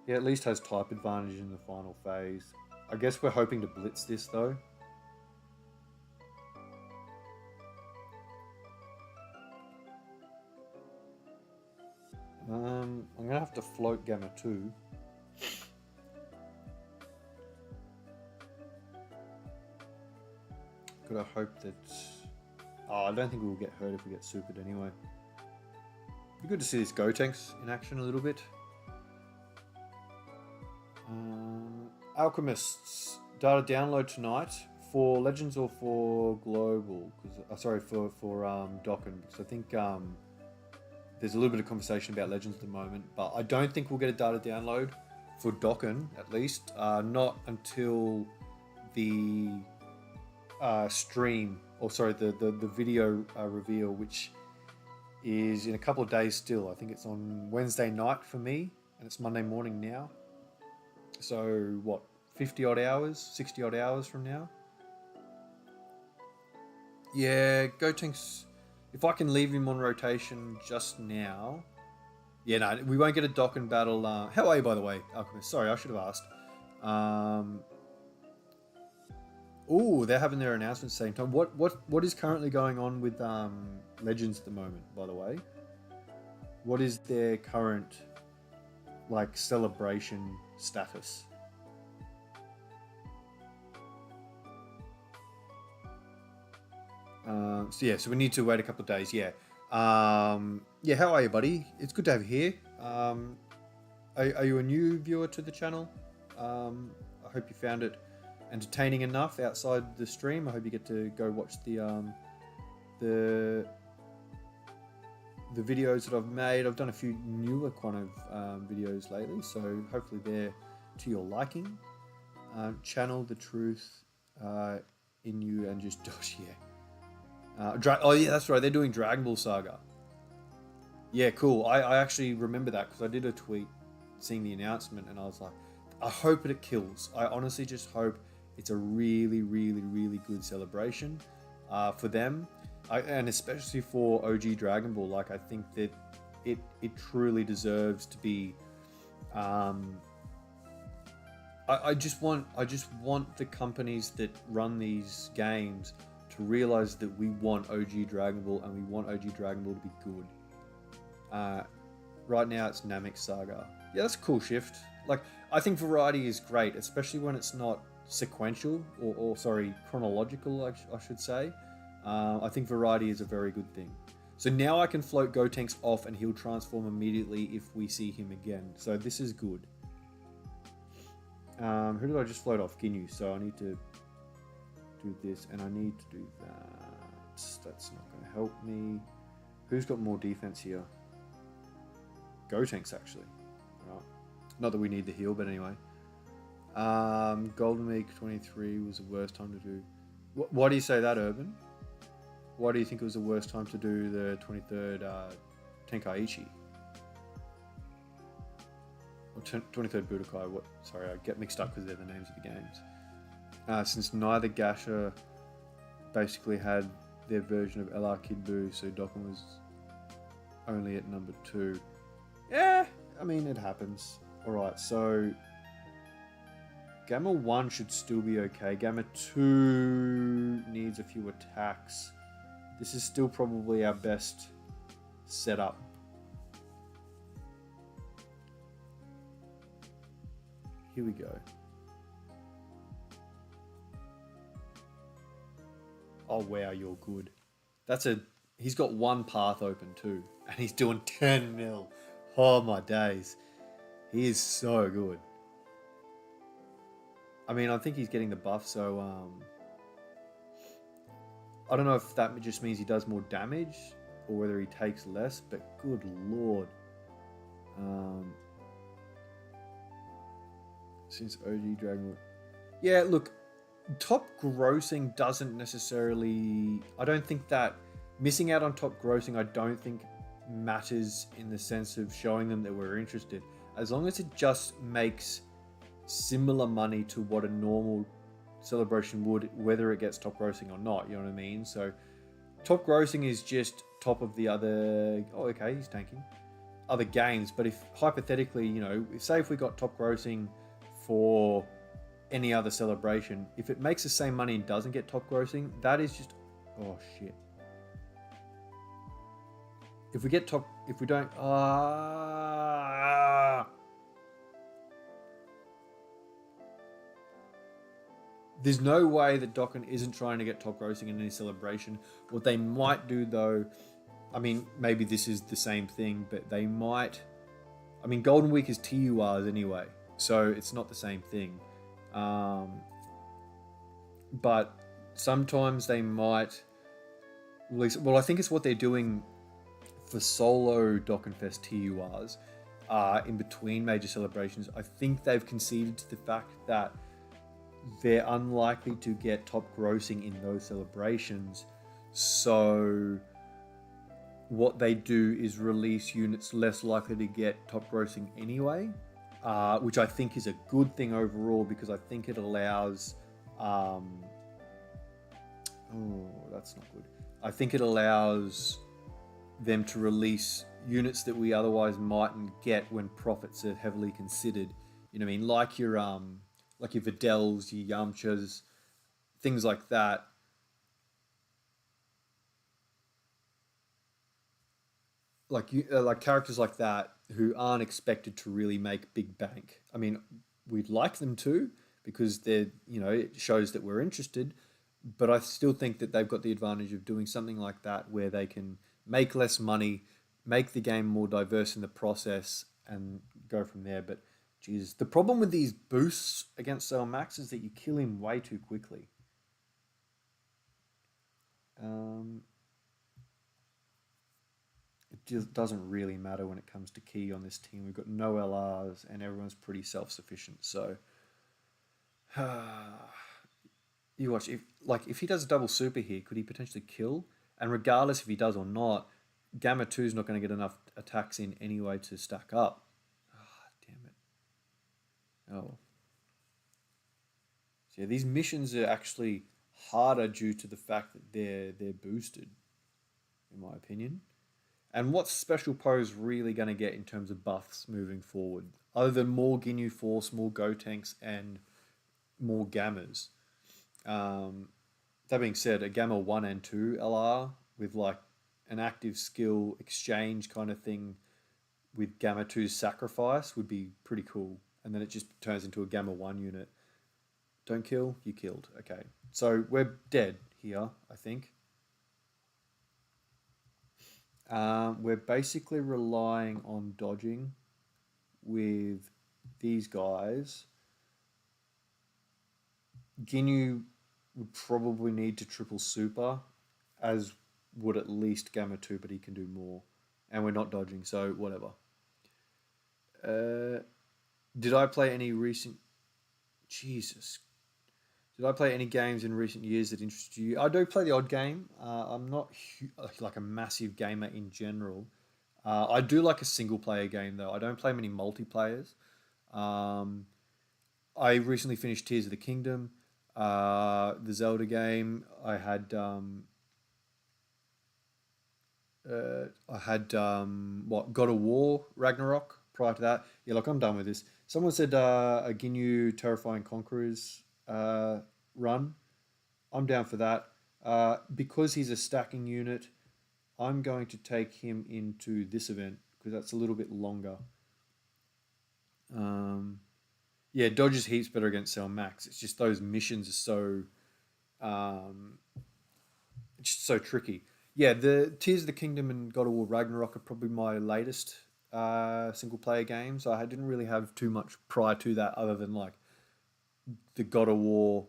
He at least has type advantage in the final phase. I guess we're hoping to blitz this though. I'm gonna have to float Gamma 2. Gotta hope that... Oh, I don't think we'll get hurt if we get supered anyway. Be good to see this Gotenks in action a little bit. Alchemists. Data download tonight for Legends or for Global? Sorry, for Dokkan, because I think there's a little bit of conversation about Legends at the moment, but I don't think we'll get a data download for Dokkan, at least. Not until the stream, or sorry, the video reveal, which is in a couple of days still. I think it's on Wednesday night for me, and it's Monday morning now. So what, 50 odd hours, 60 odd hours from now? Yeah, Gotenks, if I can leave him on rotation just now. Yeah, no, we won't get a Dokkan Battle. How are you, by the way, Alchemist? Sorry, I should have asked. Oh, they're having their announcement at the same time. What is currently going on with Legends at the moment, by the way? What is their current like celebration status? So we need to wait a couple of days. Yeah. Yeah, how are you, buddy? It's good to have you here. Are you a new viewer to the channel? I hope you found it entertaining enough outside the stream. I hope you get to go watch the videos that I've made. I've done a few newer kind of videos lately, so hopefully they're to your liking. Channel the truth in you and just Josh, yeah. Oh yeah, that's right. They're doing Dragon Ball Saga. Yeah, cool. I actually remember that because I did a tweet seeing the announcement, and I was like, I hope it kills. I honestly just hope it's a really good celebration for them, and especially for OG Dragon Ball. Like, I think that it truly deserves to be I just want the companies that run these games to realize that we want OG Dragon Ball and we want OG Dragon Ball to be good. Uh, right now it's Namek Saga. Yeah, that's a cool shift. Like, I think variety is great, especially when it's not sequential or sorry, chronological, I should say. I think variety is a very good thing. So now I can float Gotenks off and he'll transform immediately if we see him again. So this is good. Who did I just float off? Ginyu. So I need to do this and I need to do that. That's not going to help me. Who's got more defense here? Gotenks, actually. Right. Not that we need the heal, but anyway. Golden Week 23 was the worst time to do... Why do you say that, Urban? Why do you think it was the worst time to do the 23rd Tenkaichi? Or 23rd Budokai, what? Sorry, I get mixed up because they're the names of the games. Since neither Gasha basically had their version of LR Kid Buu, so Dokkan was only at number 2. Yeah, I mean, it happens. Alright, so Gamma 1 should still be okay. Gamma 2 needs a few attacks. This is still probably our best setup. Here we go. Oh wow, you're good. He's got one path open too, and he's doing 10 mil. Oh my days. He is so good. I mean, I think he's getting the buff, so I don't know if that just means he does more damage or whether he takes less, but good lord. Since OG Dragon Ball. Yeah, look, top grossing doesn't necessarily... I don't think that... Missing out on top grossing, I don't think matters in the sense of showing them that we're interested. As long as it just makes similar money to what a normal celebration would, whether it gets top grossing or not, you know what I mean? So top grossing is just top of the other... Oh, okay, he's tanking. Other games, but if hypothetically, you know, say if we got top grossing for any other celebration, if it makes the same money and doesn't get top grossing, that is just... Oh, shit. If we get top... If we don't... There's no way that Dokkan isn't trying to get top grossing in any celebration. What they might do, though... I mean, maybe this is the same thing, but they might... I mean, Golden Week is TURs anyway, so it's not the same thing. But sometimes they might release... Well, I think it's what they're doing for solo Dokkan Fest TURs in between major celebrations. I think they've conceded to the fact that they're unlikely to get top grossing in those celebrations. So what they do is release units less likely to get top grossing anyway, which I think is a good thing overall, because I think it allows... oh, that's not good. I think it allows them to release units that we otherwise mightn't get when profits are heavily considered. You know what I mean? Like your Videls, your Yamchas, things like that. Like characters like that who aren't expected to really make big bank. I mean, we'd like them to, because they're, you know, it shows that we're interested, but I still think that they've got the advantage of doing something like that where they can make less money, make the game more diverse in the process, and go from there. But Jesus, the problem with these boosts against Cell Max is that you kill him way too quickly. It just doesn't really matter when it comes to Ki on this team. We've got no LRs and everyone's pretty self-sufficient. So you watch, if he does a double super here, could he potentially kill? And regardless if he does or not, Gamma 2 is not going to get enough attacks in anyway to stack up. Damn it. Oh. So yeah, these missions are actually harder due to the fact that they're boosted, in my opinion. And what's Special Pose really going to get in terms of buffs moving forward? Other than more Ginyu Force, more Gotenks, and more Gammas. Um, that being said, a Gamma 1 and 2 LR with like an active skill exchange kind of thing with Gamma 2's Sacrifice would be pretty cool. And then it just turns into a Gamma 1 unit. Don't kill, you killed. Okay. So we're dead here, I think. We're basically relying on dodging with these guys. Ginyu would probably need to triple super, as would at least Gamma 2, but he can do more. And we're not dodging, so whatever. Did I play any recent... Jesus. Did I play any games in recent years that interested you? I do play the odd game. I'm not like a massive gamer in general. I do like a single player game though. I don't play many multiplayers. Um, I recently finished Tears of the Kingdom, the Zelda game. I had what, God of War Ragnarok prior to that. Yeah, look, I'm done with this. Someone said a Ginyu Terrifying Conquerors run. I'm down for that. Because he's a stacking unit, I'm going to take him into this event because that's a little bit longer. Um, yeah, dodges heaps better against Cell Max. It's just those missions are so um, it's just so tricky. Yeah, the Tears of the Kingdom and God of War Ragnarok are probably my latest single player games. I didn't really have too much prior to that, other than like the God of War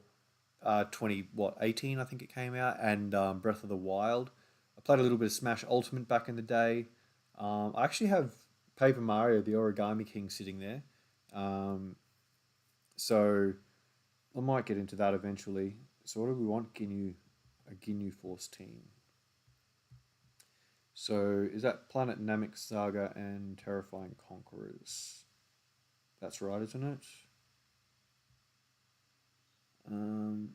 18 I think it came out, and Breath of the Wild. I played a little bit of Smash Ultimate back in the day. I actually have Paper Mario the Origami King sitting there, um, so I might get into that eventually. So what do we want? A Ginyu Force team. So is that Planet Namek Saga and Terrifying Conquerors? That's right, isn't it? Um,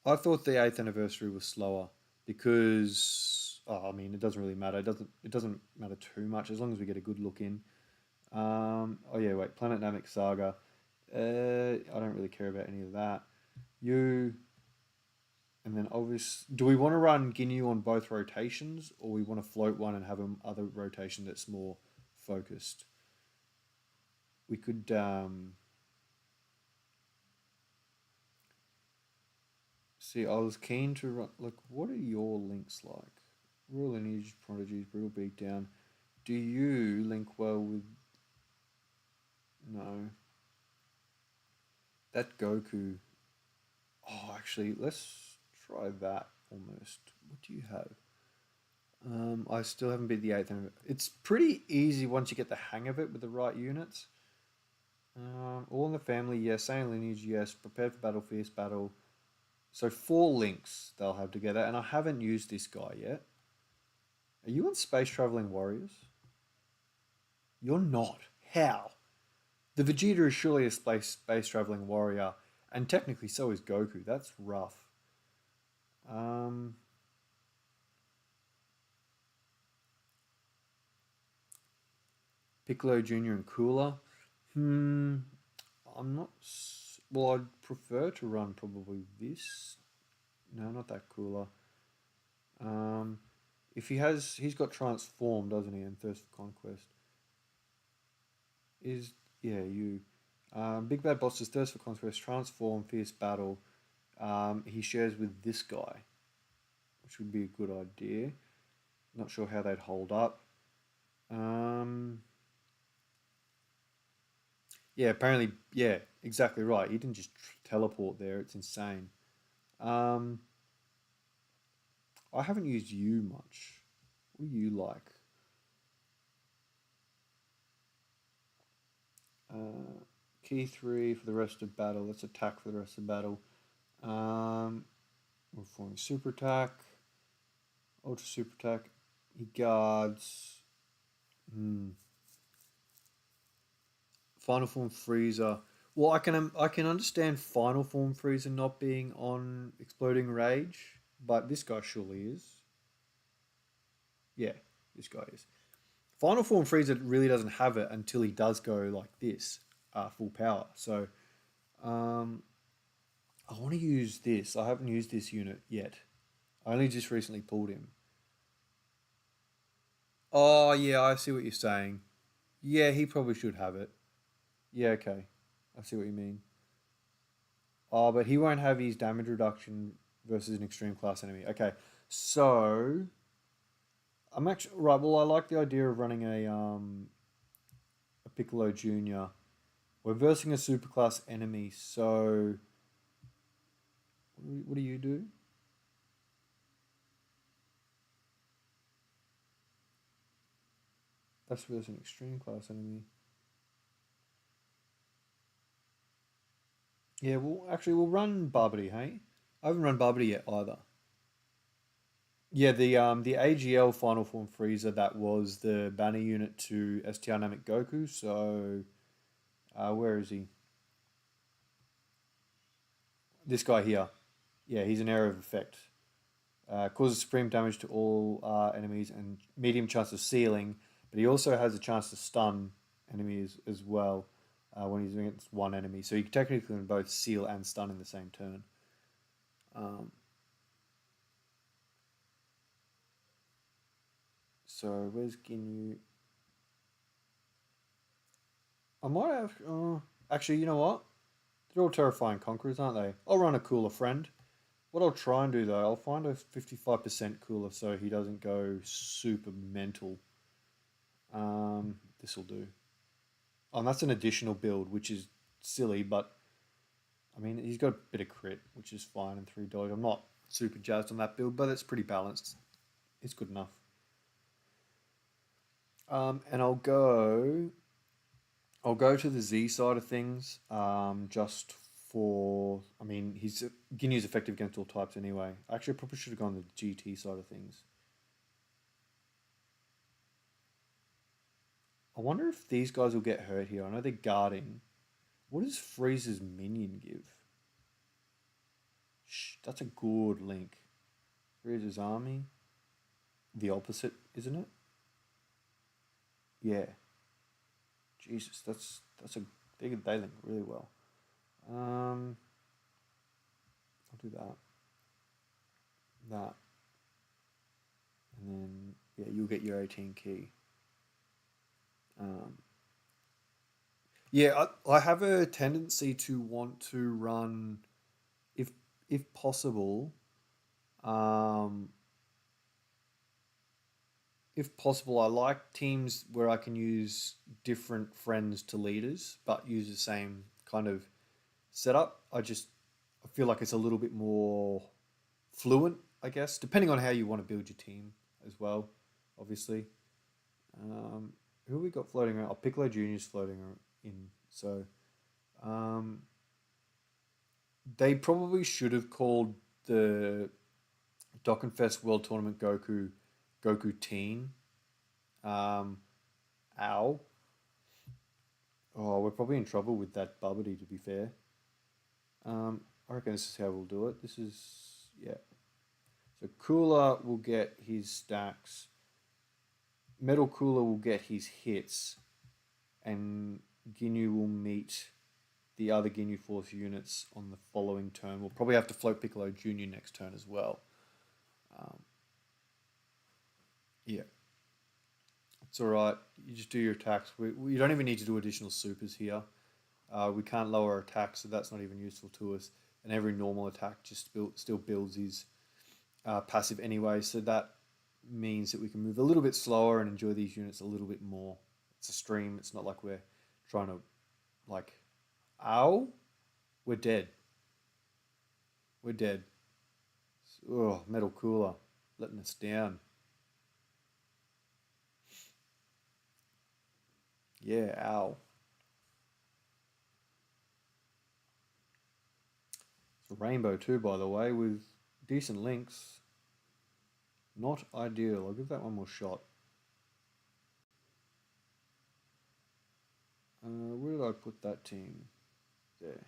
I thought the eighth anniversary was slower because, oh, I mean, it doesn't really matter. It doesn't matter too much as long as we get a good look in. Oh yeah, wait, Planet Namek Saga. I don't really care about any of that. You and then obvious. Do we want to run Ginyu on both rotations, or we want to float one and have another rotation that's more focused? We could. See, I was keen to run. Like, what are your links like? Royal Lineage, Prodigies, Brutal Beatdown. Do you link well with? No. That Goku. Oh, actually, let's try that almost. What do you have? I still haven't beat the eighth. It's pretty easy once you get the hang of it with the right units. All in the family, yes. Same lineage, yes. Prepared for battle, fierce battle. So 4 links they'll have together, and I haven't used this guy yet. Are you on Space Traveling Warriors? You're not. How? The Vegeta is surely a space traveling warrior, and technically so is Goku. That's rough. Um, Piccolo Junior and Cooler. I'm not. Well, I'd prefer to run probably this. No, not that Cooler. Um, if he's got Transform, doesn't he? And Thirst for Conquest is, yeah, you. Big Bad Boss is Thirst for Conquest, Transform, Fierce Battle. He shares with this guy, which would be a good idea. Not sure how they'd hold up. Yeah, apparently, yeah, exactly right. He didn't just teleport there. It's insane. Um, I haven't used you much. What do you like? Uh, Key 3 for the rest of battle. Let's attack for the rest of battle. We're forming super attack, ultra super attack. He guards. Hmm. Final form Freezer. Well, I can understand final form Freezer not being on exploding rage, but this guy surely is. Yeah, This guy is. Final form Frieza really doesn't have it until he does go like this, full power. So I want to use this. I haven't used this unit yet. I only just recently pulled him. Oh yeah, I see what you're saying. Yeah, he probably should have it. Yeah, okay. I see what you mean. Oh, but he won't have his damage reduction versus an extreme class enemy. Okay, so I'm actually right. Well, I like the idea of running a Piccolo Junior. We're versing a superclass enemy, so what do you do? That's versus an extreme class enemy. Yeah, well, actually, we'll run Barbary, hey? I haven't run Barbary yet either. Yeah, the AGL Final Form Freezer, that was the banner unit to STR Namek Goku. So where is he? This guy here. Yeah, he's an area of effect. Causes supreme damage to all enemies and medium chance of sealing, but he also has a chance to stun enemies as well when he's against one enemy. So you technically can both seal and stun in the same turn. Um, so where's Ginyu? I might have. Actually, you know what? They're all terrifying conquerors, aren't they? I'll run a cooler friend. What I'll try and do though, I'll find a 55% cooler so he doesn't go super mental. This will do. Oh, and that's an additional build, which is silly, but I mean, he's got a bit of crit, which is fine, and $3. I'm not super jazzed on that build, but it's pretty balanced. It's good enough. And I'll go to the Z side of things, just for, I mean, he's Ginyu's effective against all types anyway. Actually, I probably should have gone the GT side of things. I wonder if these guys will get hurt here. I know they're guarding. What does Frieza's minion give? Shh, that's a good link. Frieza's army. The opposite, isn't it? Yeah. Jesus, that's a they link really well. I'll do that. That. And then yeah, you'll get your 18 key. Um, yeah, I have a tendency to want to run, if if possible, um, if possible, I like teams where I can use different friends to leaders, but use the same kind of setup. I feel like it's a little bit more fluent, I guess, depending on how you want to build your team as well, obviously. Um, who have we got floating around? Oh, Piccolo Junior's floating in. So um, they probably should have called the Dokkan Fest World Tournament Goku Teen. Um, Ow. Oh, we're probably in trouble with that Bubbity, to be fair. I reckon this is how we'll do it. This is, yeah. So Cooler will get his stacks. Metal Cooler will get his hits. And Ginyu will meet the other Ginyu Force units on the following turn. We'll probably have to float Piccolo Junior next turn as well. Um, yeah. It's alright. You just do your attacks. We don't even need to do additional supers here. We can't lower our attack, so that's not even useful to us. And every normal attack just still builds his passive anyway, so that means that we can move a little bit slower and enjoy these units a little bit more. It's a stream. It's not like we're trying to, like, ow, we're dead. We're dead. Oh, Metal Cooler letting us down. Yeah, ow. It's a rainbow too, by the way, with decent links. Not ideal. I'll give that one more shot. Where did I put that team? There.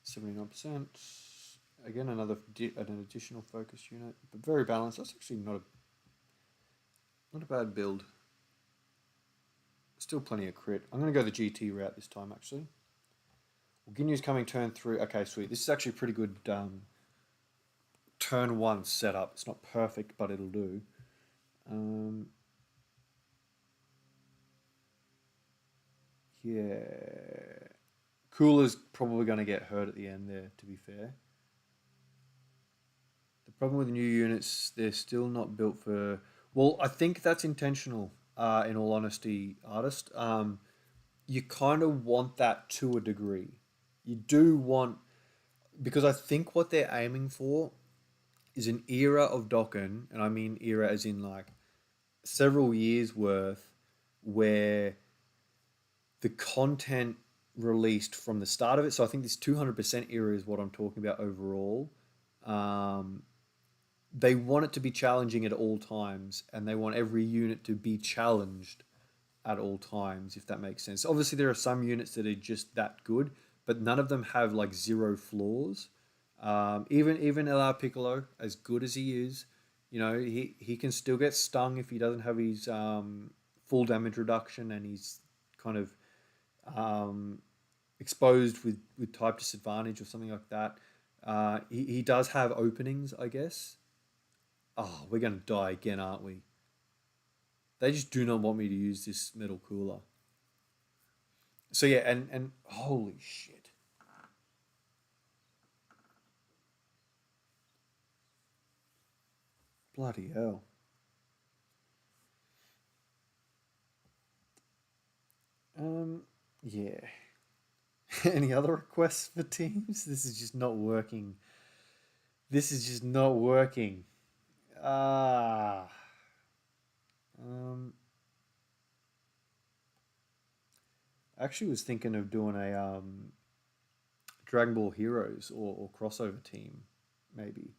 79%. Again, an additional focus unit, but very balanced. That's actually not a bad build. Still plenty of crit. I'm going to go the GT route this time, actually. Well, Ginyu's coming turn 3. Okay, sweet. This is actually pretty good turn 1 setup. It's not perfect, but it'll do. Yeah. Cooler's probably going to get hurt at the end there, to be fair. The problem with new units, they're still not built for... Well, I think that's intentional, in all honesty, artist. You kind of want that to a degree. You do want... Because I think what they're aiming for is an era of Dokkan, and I mean era as in like several years worth, where the content released from the start of it. So I think this 200% era is what I'm talking about overall. They want it to be challenging at all times, and they want every unit to be challenged at all times, if that makes sense. Obviously, there are some units that are just that good, but none of them have like zero flaws. Even LR Piccolo, as good as he is, you know, he can still get stung if he doesn't have his full damage reduction, and he's kind of exposed with type disadvantage or something like that. He does have openings, I guess. Oh, we're going to die again, aren't we? They just do not want me to use this metal cooler. So yeah, and holy shit. Bloody hell. Yeah. Any other requests for teams? This is just not working. This is just not working. Ah. I actually was thinking of doing a Dragon Ball Heroes or crossover team, maybe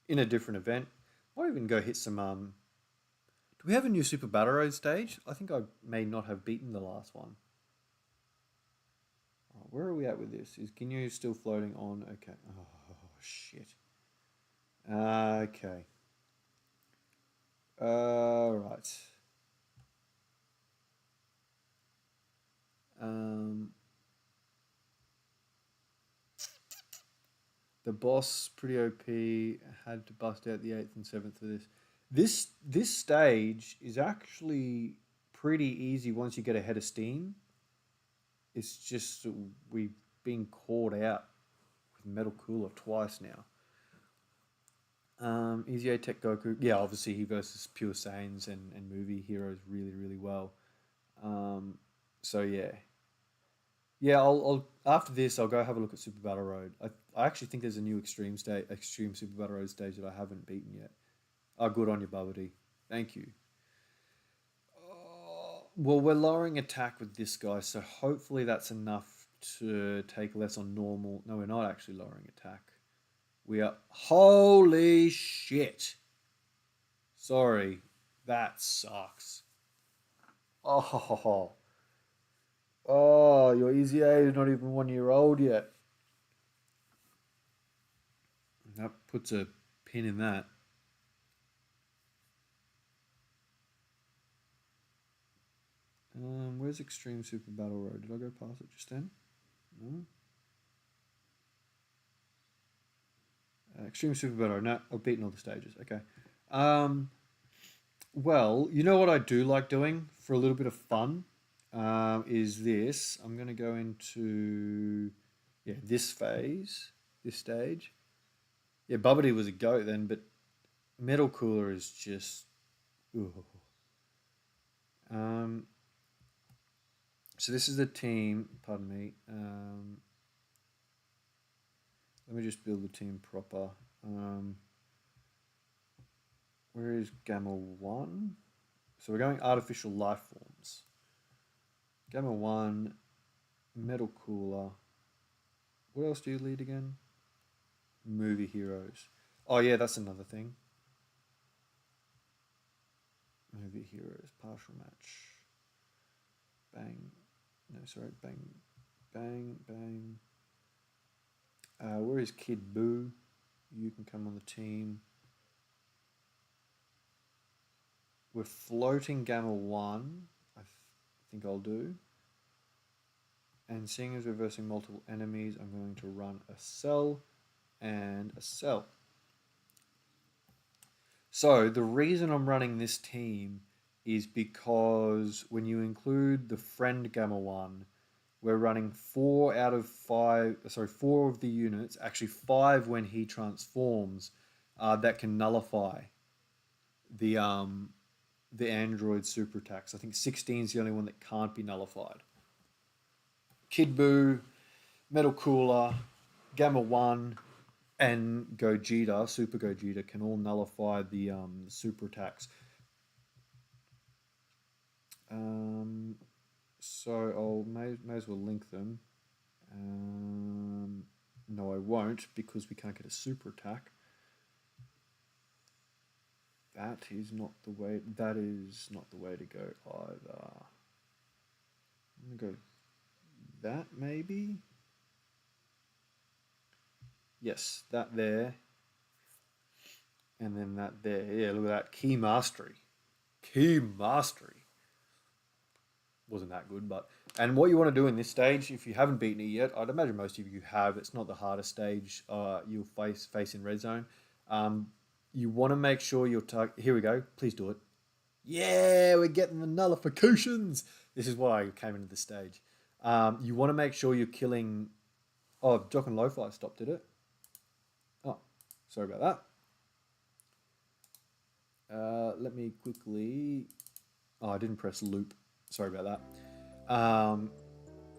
in a different event. Might even go hit some. Do we have a new Super Battle Road stage? I think I may not have beaten the last one. Oh, where are we at with this? Is Ginyu still floating on? Okay. Oh shit. Okay. Right. The boss pretty OP. Had to bust out the 8th and 7th for this. This stage is actually pretty easy once you get ahead of steam. It's just we've been caught out with Metal Cooler twice now. Easy A Tech Goku. Yeah, obviously he versus Pure Saiyans and movie heroes really, really well. So yeah. Yeah, I'll after this I'll go have a look at Super Battle Road. I actually think there's a new extreme Super Battle Road stage that I haven't beaten yet. Oh, good on you, Bubbity. Thank you. Well, we're lowering attack with this guy, so hopefully that's enough to take less on normal. No, we're not actually lowering attack. We are... Holy shit. Sorry. That sucks. Oh. Oh, your Easy A is not even 1 year old yet. That puts a pin in that. Where's Extreme Super Battle Road? Did I go past it just then? No. Extreme Super Battle Road. No, I've beaten all the stages. Okay. Well, you know what I do like doing for a little bit of fun is this. I'm going to go into this phase, this stage. Yeah, Bubbity was a goat then, but Metal Cooler is just... Ooh. So this is the team, pardon me. Let me just build the team proper. Where is Gamma 1? So we're going artificial life forms. Gamma 1, Metal Cooler. What else do you lead again? Movie heroes. Oh yeah, that's another thing. Movie heroes, partial match. Bang. No, sorry, bang, bang, bang. Where is Kid Boo? You can come on the team. We're floating Gamma 1. I think I'll do. And seeing as we're versing multiple enemies, I'm going to run a cell and a cell. So the reason I'm running this team is because when you include the friend Gamma 1, we're running 4 of the units, actually 5 when he transforms, that can nullify the android super attacks. I think 16 is the only one that can't be nullified. Kid Buu, Metal Cooler, Gamma 1, and Gogeta, Super Gogeta, can all nullify the super attacks. So I'll may as well link them. No, I won't, because we can't get a super attack. That is not the way. That is not the way to go either. I'm gonna go that maybe. Yes, that there. And then that there. Yeah, look at that. Key Mastery. Key Mastery. Wasn't that good, but... And what you want to do in this stage, if you haven't beaten it yet, I'd imagine most of you have. It's not the hardest stage you'll face in Red Zone. You want to make sure you're... Here we go. Please do it. Yeah, we're getting the nullifications. This is why I came into this stage. You want to make sure you're killing... Oh, Jock and Lo-Fi stopped, did it? Oh, sorry about that. Let me quickly... Oh, I didn't press loop. Sorry about that.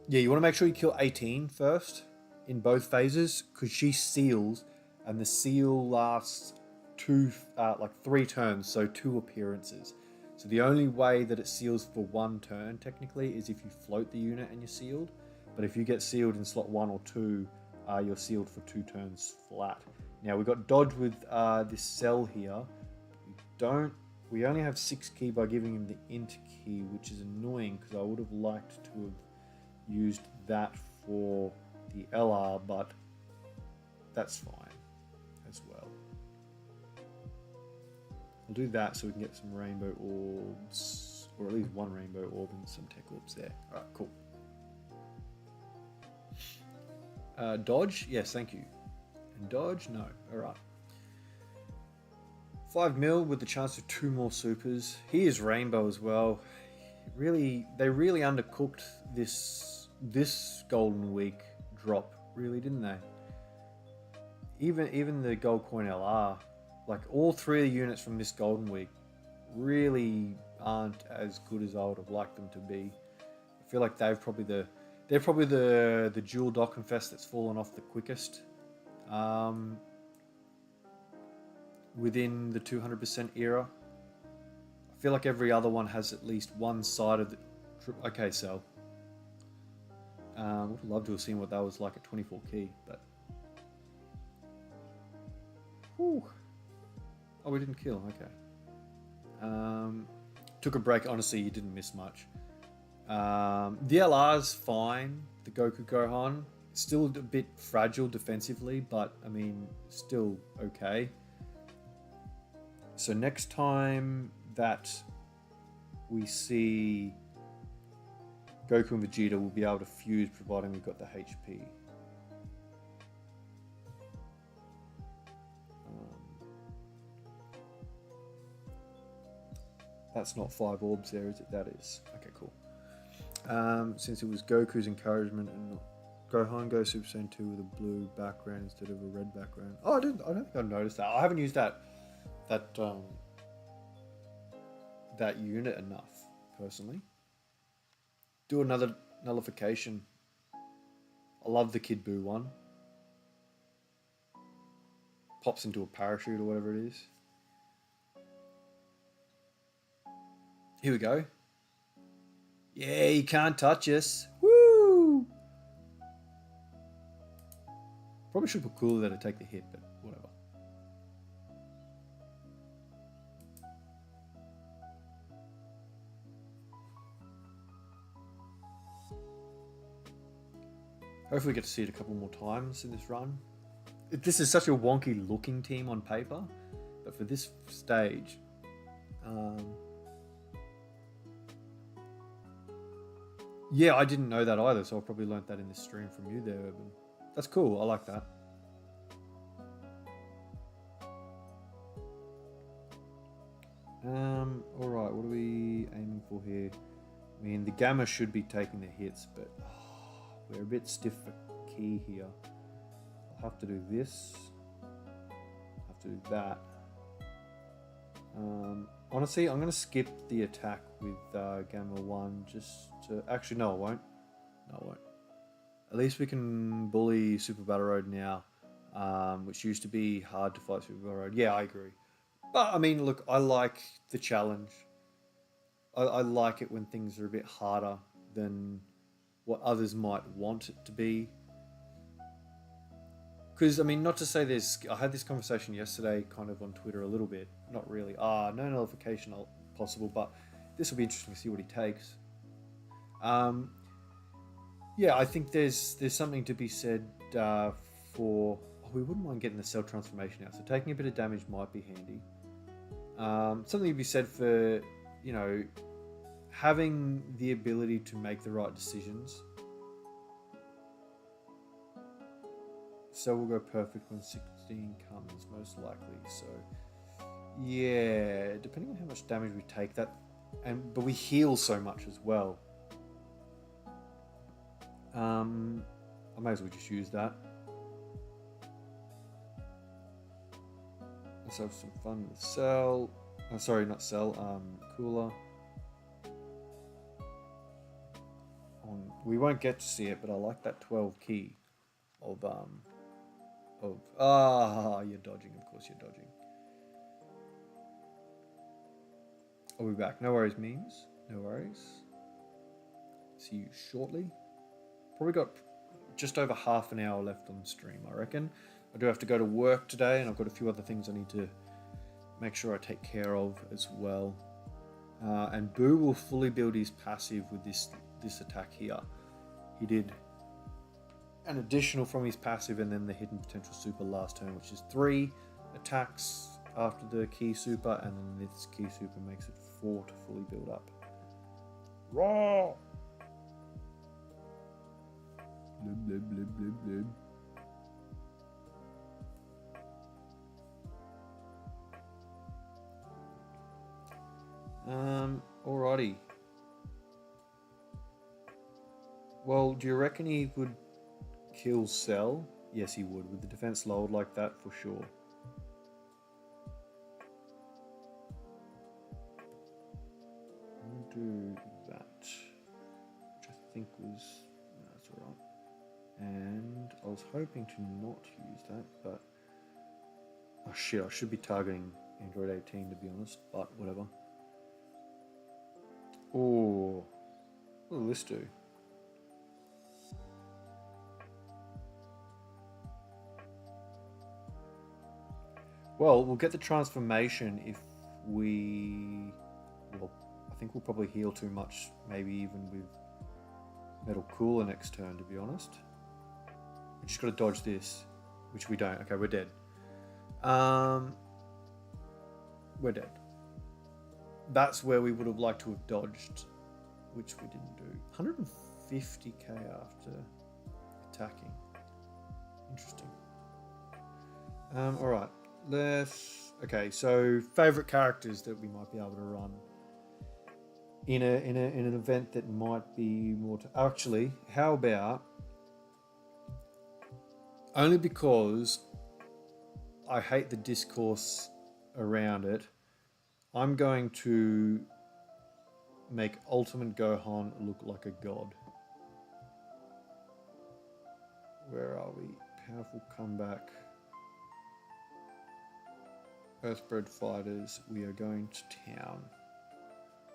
Yeah, you want to make sure you kill 18 first in both phases, because she seals, and the seal lasts 3 turns, so 2 appearances. So the only way that it seals for 1 turn, technically, is if you float the unit and you're sealed. But if you get sealed in slot 1 or 2, you're sealed for 2 turns flat. Now, we've got dodge with this cell here. We only have 6 key by giving him the int key, which is annoying, because I would have liked to have used that for the LR, but that's fine as well. I'll do that so we can get some rainbow orbs, or at least 1 rainbow orb and some tech orbs there. Alright, cool. Dodge? Yes, thank you. And dodge? No. Alright. 5 mil with the chance of 2 more supers. He is rainbow as well. They really undercooked this Golden Week drop, really, didn't they? Even the Gold Coin LR, like all 3 of the units from this Golden Week, really aren't as good as I would have liked them to be. I feel like they're probably the dual Dokkan Fest that's fallen off the quickest. Within the 200% era. I feel like every other one has at least one side of the... Okay, so... would love to have seen what that was like at 24 key, but... Whew. Oh, we didn't kill, okay. Took a break, honestly, you didn't miss much. The LR's fine, the Goku Gohan. Still a bit fragile defensively, but, I mean, still okay. So next time that we see Goku and Vegeta, we'll be able to fuse, providing we've got the HP. That's not 5 orbs there, is it? That is. Okay, cool. Since it was Goku's encouragement and not Gohan goes Super Saiyan 2 with a blue background instead of a red background. Oh, I don't think I noticed that. I haven't used that unit enough, personally. Do another nullification. I love the Kid Buu one. Pops into a parachute or whatever it is. Here we go. Yeah, you can't touch us. Woo! Probably should put cooler there to take the hit, but whatever. Hopefully we get to see it a couple more times in this run. This is such a wonky looking team on paper, but for this stage, yeah, I didn't know that either, so I probably learnt that in this stream from you there, Urban. That's cool, I like that. Alright, what are we aiming for here? I mean, the Gamma should be taking the hits, but we're a bit stiff for key here. I'll have to do this. I'll have to do that. Honestly, I'm going to skip the attack with Gamma 1 just to... Actually, no, I won't. No, I won't. At least we can bully Super Battle Road now, which used to be hard to fight Super Battle Road. Yeah, I agree. But, I mean, look, I like the challenge. I like it when things are a bit harder than what others might want it to be. Because, I mean, not to say there's... I had this conversation yesterday kind of on Twitter a little bit. Not really. No nullification possible, but this will be interesting to see what he takes. Yeah, I think there's something to be said for... we wouldn't mind getting the cell transformation out, so taking a bit of damage might be handy. Something to be said for, you know, having the ability to make the right decisions. So we'll go perfect when 16 comes, most likely. So, yeah, depending on how much damage we take, but we heal so much as well. I may as well just use that. Let's have some fun with Cell. Sorry, not Cell. Cooler. We won't get to see it, but I like that 12 key of you're dodging. Of course you're dodging. I'll be back. No worries, memes. No worries. See you shortly. Probably got just over half an hour left on the stream, I reckon. I do have to go to work today, and I've got a few other things I need to make sure I take care of as well. And Boo will fully build his passive with this attack here. He did an additional from his passive and then the hidden potential super last turn, which is 3 attacks after the key super, and then this key super makes it 4 to fully build up. Raw! Blub, blub, blub, blub, blub. Alrighty. Well, do you reckon he would kill Cell? Yes, he would. With the defense lowered like that, for sure. I'll do that. Which I think was... No, that's alright. And I was hoping to not use that, but... Oh shit, I should be targeting Android 18 to be honest, but whatever. Oh, what will this do? Well, we'll get the transformation if we... Well, I think we'll probably heal too much, maybe even with Metal Cooler next turn, to be honest. We just got to dodge this, which we don't. Okay, we're dead. We're dead. That's where we would have liked to have dodged, which we didn't do. 150k after attacking. Interesting. Alright. Okay, so favorite characters that we might be able to run in an event that might be more actually, how about, only because I hate the discourse around it, I'm going to make Ultimate Gohan look like a god. Where are we? Powerful comeback. Earthbred fighters, we are going to town.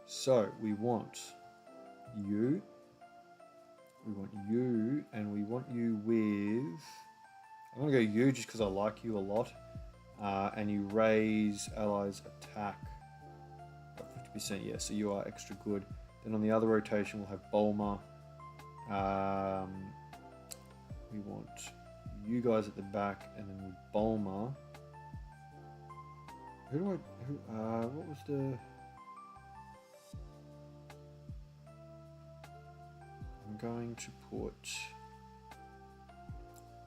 So we want you, and we want you with... I'm going to go you just because I like you a lot. And you raise allies attack by 50%, yeah, so you are extra good. Then on the other rotation we'll have Bulma. we want you guys at the back, and then with Bulma. What was the... I'm going to put...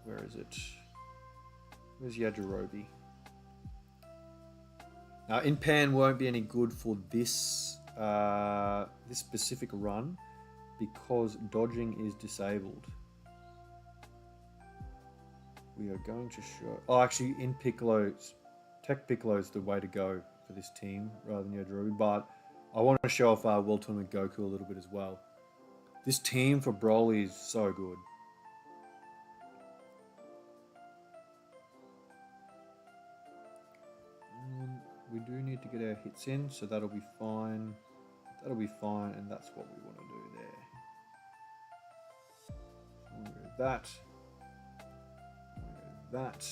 Where is it? Where's Yajirobe? Now, in Pan won't be any good for this this specific run because dodging is disabled. We are going to show... Oh, actually, in Piccolo's... Tech Piccolo is the way to go for this team rather than Yajirobe, but I want to show off World Tournament Goku a little bit as well. This team for Broly is so good. We do need to get our hits in, so that'll be fine. That'll be fine, and that's what we want to do there. So we'll go that. We'll go that.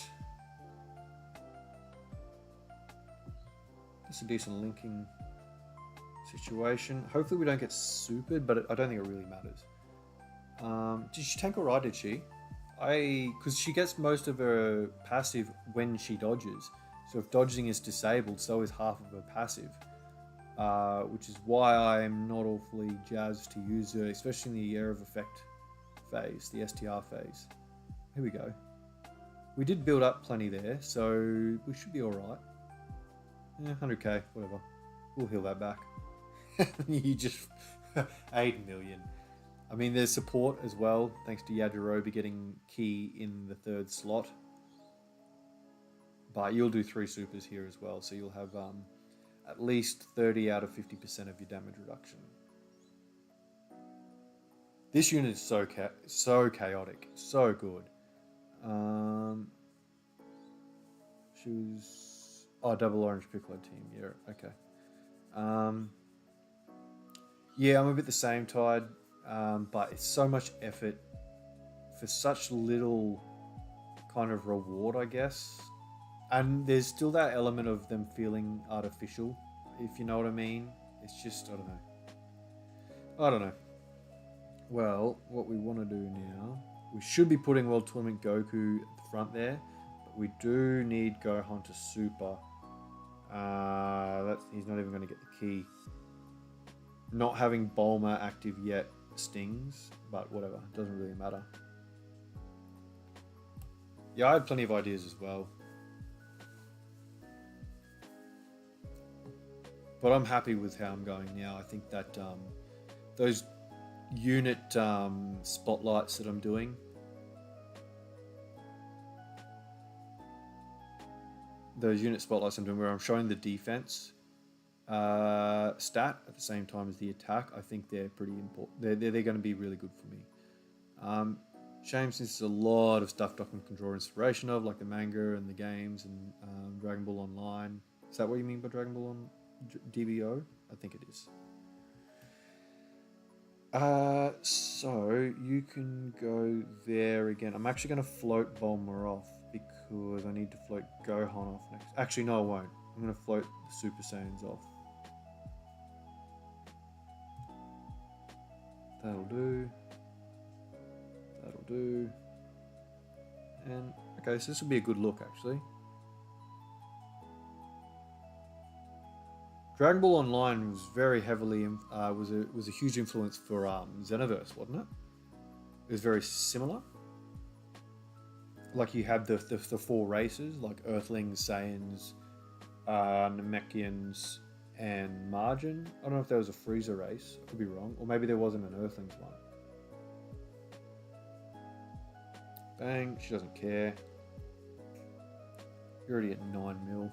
It's a decent linking situation. Hopefully we don't get supered, but I don't think it really matters. Did she tank alright, did she? Because she gets most of her passive when she dodges. So if dodging is disabled, so is half of her passive. Which is why I'm not awfully jazzed to use her, especially in the Air of Effect phase, the STR phase. Here we go. We did build up plenty there, so we should be alright. Yeah, 100k, whatever. We'll heal that back. You just... 8 million. I mean, there's support as well, thanks to Yajirobe getting key in the 3rd slot. But you'll do 3 supers here as well, so you'll have at least 30 out of 50% of your damage reduction. This unit is so chaotic, so good. She was... Oh, double orange Piccolo team, yeah, okay. Yeah, I'm a bit the same, Tide, but it's so much effort for such little kind of reward, I guess. And there's still that element of them feeling artificial, if you know what I mean. It's just, I don't know. Well, what we want to do now, we should be putting World Tournament Goku at the front there, but we do need Gohan to super. He's not even going to get the key. Not having Bulma active yet stings, but whatever, it doesn't really matter. Yeah, I had plenty of ideas as well. But I'm happy with how I'm going now. I think that those unit spotlights that I'm doing, where I'm showing the defense stat at the same time as the attack, I think they're pretty important. They're going to be really good for me. Shame since there's a lot of stuff Dokkan can draw inspiration of, like the manga and the games and Dragon Ball Online. Is that what you mean by Dragon Ball on DBO? I think it is. So you can go there again. I'm actually going to float Bulma off because I need to float Gohan off next. Actually, no, I won't. I'm going to float the Super Saiyans off. That'll do. That'll do. And okay, so this will be a good look actually. Dragon Ball Online was very heavily was a huge influence for Xenoverse, wasn't it? It was very similar. Like you had the 4 races, like Earthlings, Saiyans, Namekians, and Margin. I don't know if there was a Frieza race. I could be wrong, or maybe there wasn't an Earthlings one. Bang! She doesn't care. You're already at 9 mil.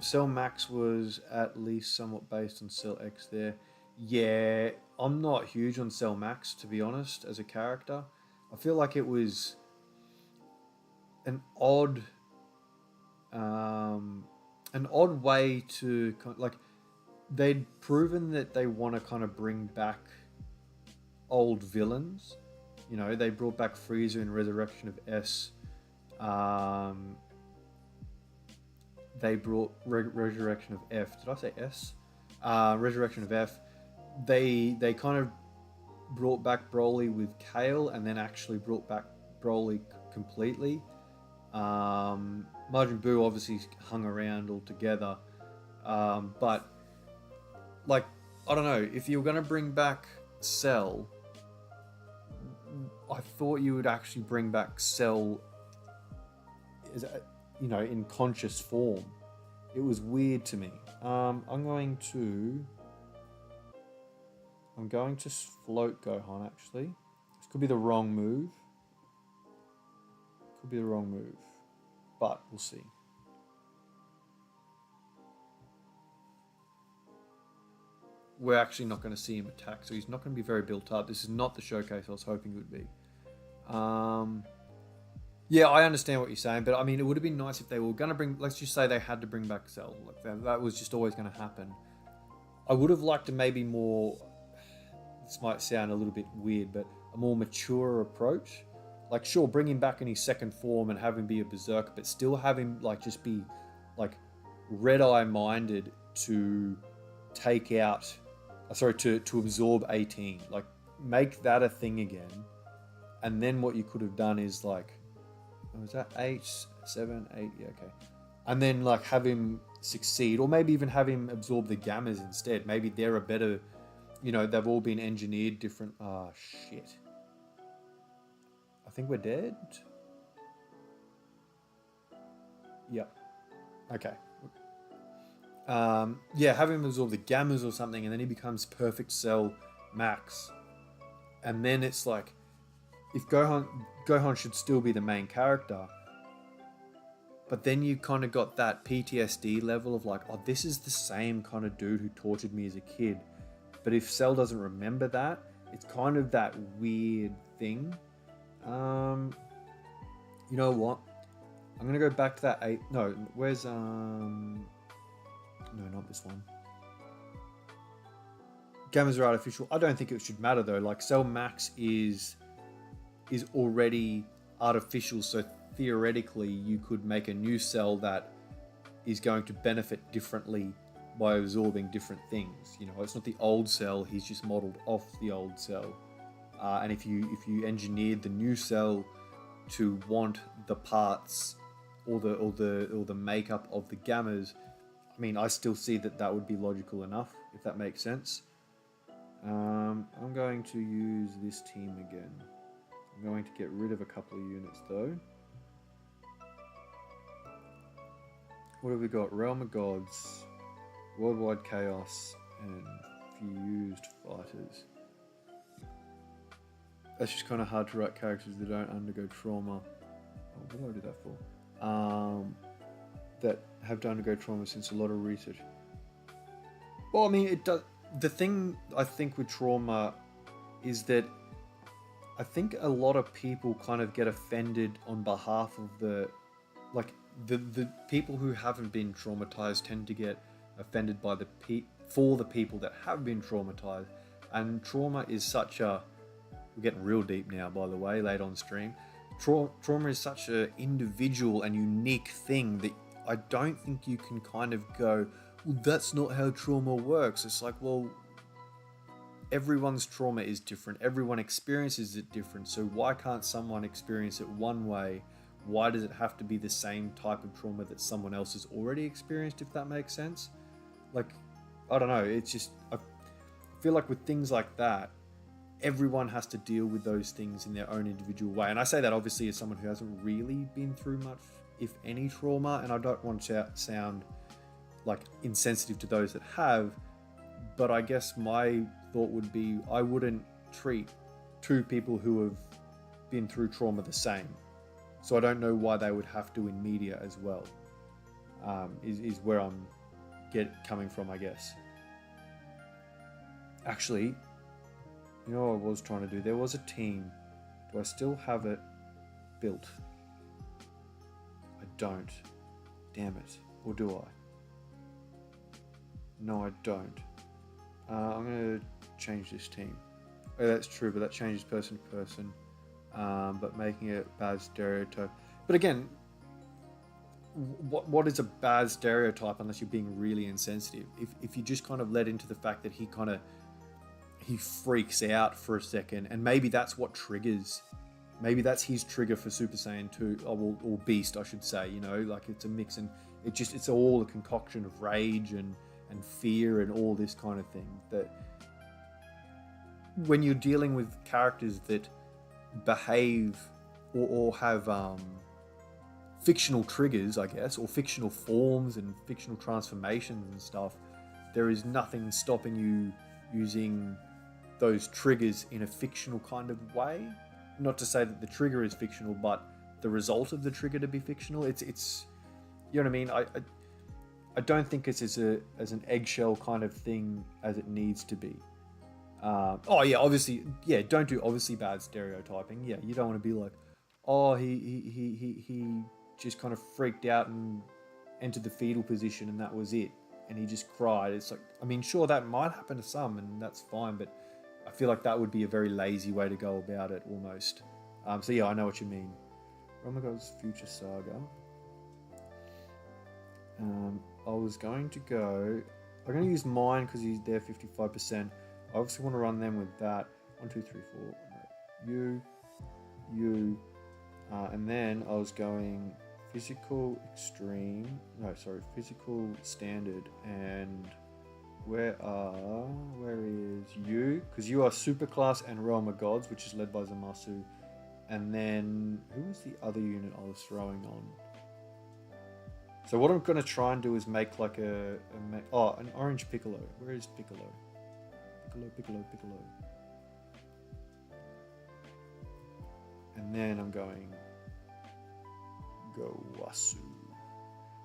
Cell Max was at least somewhat based on Cell X there. Yeah, I'm not huge on Cell Max, to be honest, as a character. I feel like it was an odd way to, like, they'd proven that they want to kind of bring back old villains. You know, they brought back Frieza in Resurrection of S. They brought Resurrection of F. Did I say S? Resurrection of F. They kind of brought back Broly with Kale and then actually brought back Broly completely. Majin Buu obviously hung around altogether, but like, I don't know, if you were going to bring back Cell, I thought you would actually bring back Cell, in conscious form. It was weird to me. I'm going to float Gohan, actually. This could be the wrong move. But we'll see. We're actually not going to see him attack, so he's not going to be very built up. This is not the showcase I was hoping it would be. Yeah, I understand what you're saying, but I mean, it would have been nice if they were going to bring, let's just say they had to bring back Cell. Like that was just always going to happen. I would have liked a maybe more, this might sound a little bit weird, but a more mature approach. Like, sure, bring him back in his second form and have him be a berserker, but still have him like just be like red-eye minded to take out, to absorb 18. Like, make that a thing again. And then what you could have done is like, was that 8, 7, 8? Yeah, okay. And then like have him succeed, or maybe even have him absorb the gammas instead. Maybe they're a better, they've all been engineered different. Ah, shit. I think we're dead. Yep. Okay. Yeah, have him absorb the gammas or something, and then he becomes perfect Cell Max. And then it's like, if Gohan should still be the main character, but then you kind of got that PTSD level of like, oh, this is the same kind of dude who tortured me as a kid. But if Cell doesn't remember that, it's kind of that weird thing. You know what? I'm gonna go back to that 8. No, where's no, not this one. Gammas are artificial. I don't think it should matter though. Like, Cell Max is already artificial, so theoretically you could make a new cell that is going to benefit differently by absorbing different things. It's not the old cell, he's just modeled off the old cell. And if you engineered the new cell to want the parts or the makeup of the gammas, I mean, I still see that would be logical enough, if that makes sense. I'm going to use this team again. I'm going to get rid of a couple of units though. What have we got? Realm of Gods, Worldwide Chaos, and Fused Fighters. That's just kind of hard to write characters that don't undergo trauma. Oh, what do I do that for? That have to undergo trauma since a lot of research. Well, I mean, it does. The thing I think with trauma is that I think a lot of people kind of get offended on behalf of the people who haven't been traumatized tend to get offended by for the people that have been traumatized. And trauma is such a, we're getting real deep now, by the way, late on stream. Trauma is such an individual and unique thing that I don't think you can kind of go, well, that's not how trauma works. It's like, well, everyone's trauma is different. Everyone experiences it different. So why can't someone experience it one way? Why does it have to be the same type of trauma that someone else has already experienced, if that makes sense? Like, I don't know. It's just, I feel like with things like that, everyone has to deal with those things in their own individual way. And I say that obviously as someone who hasn't really been through much, if any, trauma, and I don't want to sound like insensitive to those that have, but I guess my thought would be I wouldn't treat two people who have been through trauma the same. So I don't know why they would have to in media as well, is where I'm coming from, I guess. Actually, you know what I was trying to do? There was a team. Do I still have it built? I don't. Damn it. Or do I? No, I don't. I'm going to change this team. Oh, that's true, but that changes person to person. But making it a bad stereotype. But again, what is a bad stereotype unless you're being really insensitive? If you just kind of led into the fact that he freaks out for a second, and maybe that's what triggers. Maybe that's his trigger for Super Saiyan 2, or Beast, I should say. You know, like it's a mix, and it's all a concoction of rage and fear and all this kind of thing. That when you're dealing with characters that behave or have fictional triggers, I guess, or fictional forms and fictional transformations and stuff, there is nothing stopping you using those triggers in a fictional kind of way. Not to say that the trigger is fictional, but the result of the trigger to be fictional. It's you know what I mean? I don't think it's as an eggshell kind of thing as it needs to be. Oh yeah, obviously, yeah. Don't do obviously bad stereotyping. Yeah, you don't want to be like, oh, he just kind of freaked out and entered the fetal position and that was it, and he just cried. It's like, I mean, sure, that might happen to some, and that's fine, but I feel like that would be a very lazy way to go about it, almost. So yeah, I know what you mean. Romago's Future Saga. I was going to go... I'm going to use mine because he's there 55%. I obviously want to run them with that. 1, 2, 3, 4. You. And then I was going physical extreme. No, sorry, physical standard. And where is you? Because you are Superclass and Realm of Gods, which is led by Zamasu. And then who was the other unit I was throwing on? So what I'm going to try and do is make like an orange Piccolo. Where is Piccolo? Piccolo. And then I'm going Gowasu.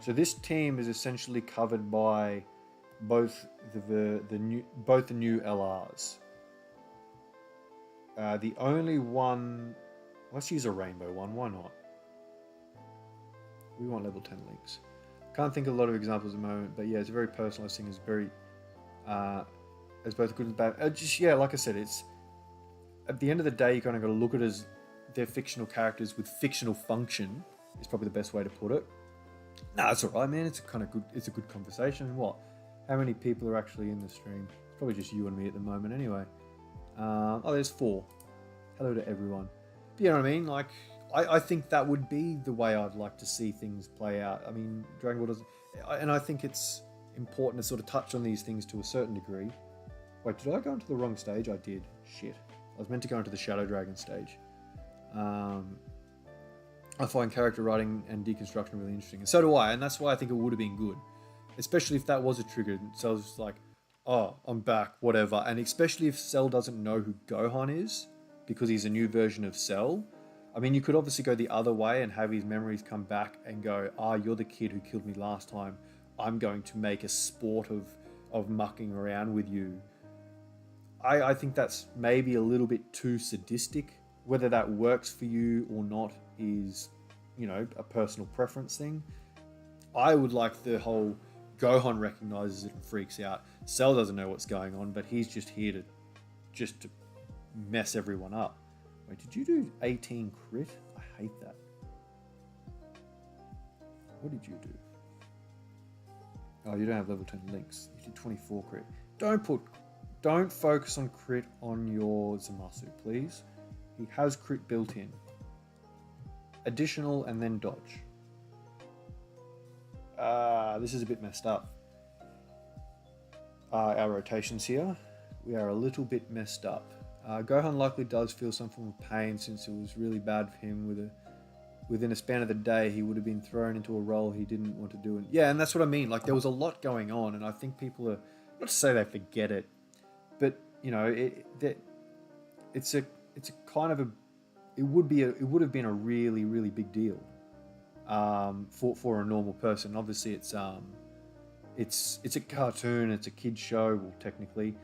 So this team is essentially covered by both the new LRs. The only one, let's use a rainbow one. Why not? We want level 10 links. Can't think of a lot of examples at the moment, but yeah, it's a very personalized thing. It's very, it's both good and bad. Just yeah, like I said, it's at the end of the day, you're kind of got to look at it as they're fictional characters with fictional function. Is probably the best way to put it. Nah, it's alright, man. It's a good conversation. What? How many people are actually in the stream? It's probably just you and me at the moment, anyway. Oh, there's 4. Hello to everyone. But you know what I mean? Like, I think that would be the way I'd like to see things play out. I mean, Dragon Ball doesn't... And I think it's important to sort of touch on these things to a certain degree. Wait, did I go into the wrong stage? I did. Shit. I was meant to go into the Shadow Dragon stage. I find character writing and deconstruction really interesting. And so do I, and that's why I think it would have been good. Especially if that was a trigger. So I was like, oh, I'm back, whatever. And especially if Cell doesn't know who Gohan is, because he's a new version of Cell. I mean, you could obviously go the other way and have his memories come back and go, you're the kid who killed me last time. I'm going to make a sport of mucking around with you. I think that's maybe a little bit too sadistic. Whether that works for you or not is, a personal preference thing. I would like the whole Gohan recognizes it and freaks out. Cell doesn't know what's going on, but he's just here to mess everyone up. Wait, did you do 18 crit? I hate that. What did you do? Oh, you don't have level 10 links. You did 24 crit. Don't focus on crit on your Zamasu, please. He has crit built in. Additional and then dodge. This is a bit messed up. Our rotations here. We are a little bit messed up. Gohan likely does feel some form of pain since it was really bad for him. Within a span of the day, he would have been thrown into a role he didn't want to do. And yeah, and that's what I mean. Like, there was a lot going on, and I think people are, not to say they forget it, but it's a kind of a, it would have been a really, really big deal for a normal person. Obviously, it's a cartoon, it's a kid's show, well, technically,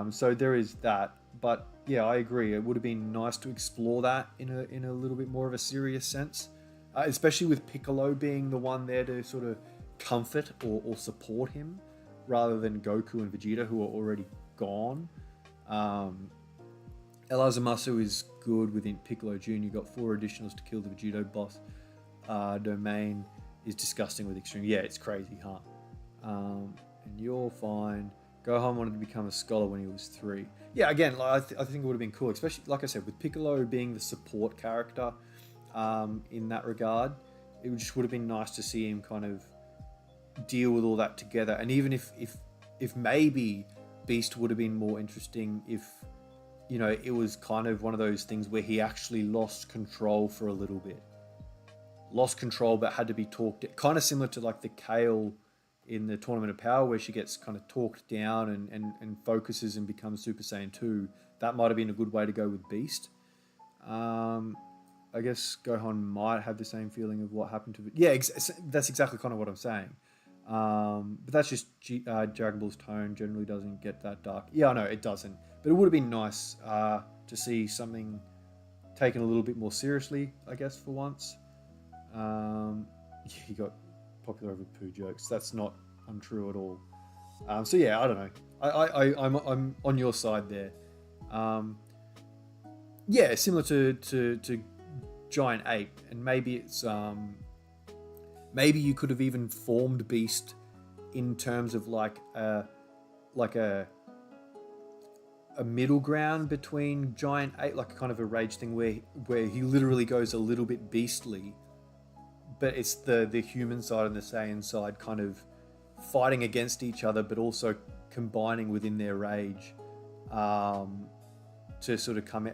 so there is that. But yeah, I agree. It would have been nice to explore that in a little bit more of a serious sense, especially with Piccolo being the one there to sort of comfort or support him, rather than Goku and Vegeta, who are already gone. LR Zamasu is good within Piccolo Jr. You got 4 additionals to kill the Vegito boss. Domain is disgusting with extreme. Yeah, it's crazy, huh? And you're fine. Gohan wanted to become a scholar when he was 3. Yeah, again, like, I think it would have been cool, especially, like I said, with Piccolo being the support character in that regard. It just would have been nice to see him kind of deal with all that together. And even if maybe Beast would have been more interesting if, you know, it was kind of one of those things where he actually lost control for a little bit. Lost control, but had to be talked, kind of similar to like the Kale in the Tournament of Power, where she gets kind of talked down and focuses and becomes Super Saiyan 2. That might have been a good way to go with Beast. I guess Gohan might have the same feeling of what happened to... Yeah, that's exactly kind of what I'm saying. But that's just Dragon Ball's tone. Generally doesn't get that dark. Yeah, I know, it doesn't. But it would have been nice to see something taken a little bit more seriously, I guess, for once. He got popular over poo jokes. That's not untrue at all. So yeah, I don't know. I'm on your side there. Yeah, similar to Giant Ape, and maybe it's maybe you could have even formed Beast in terms of like a middle ground between Giant Ape, like a kind of a rage thing where he literally goes a little bit beastly, but it's the human side and the Saiyan side kind of fighting against each other, but also combining within their rage to sort of come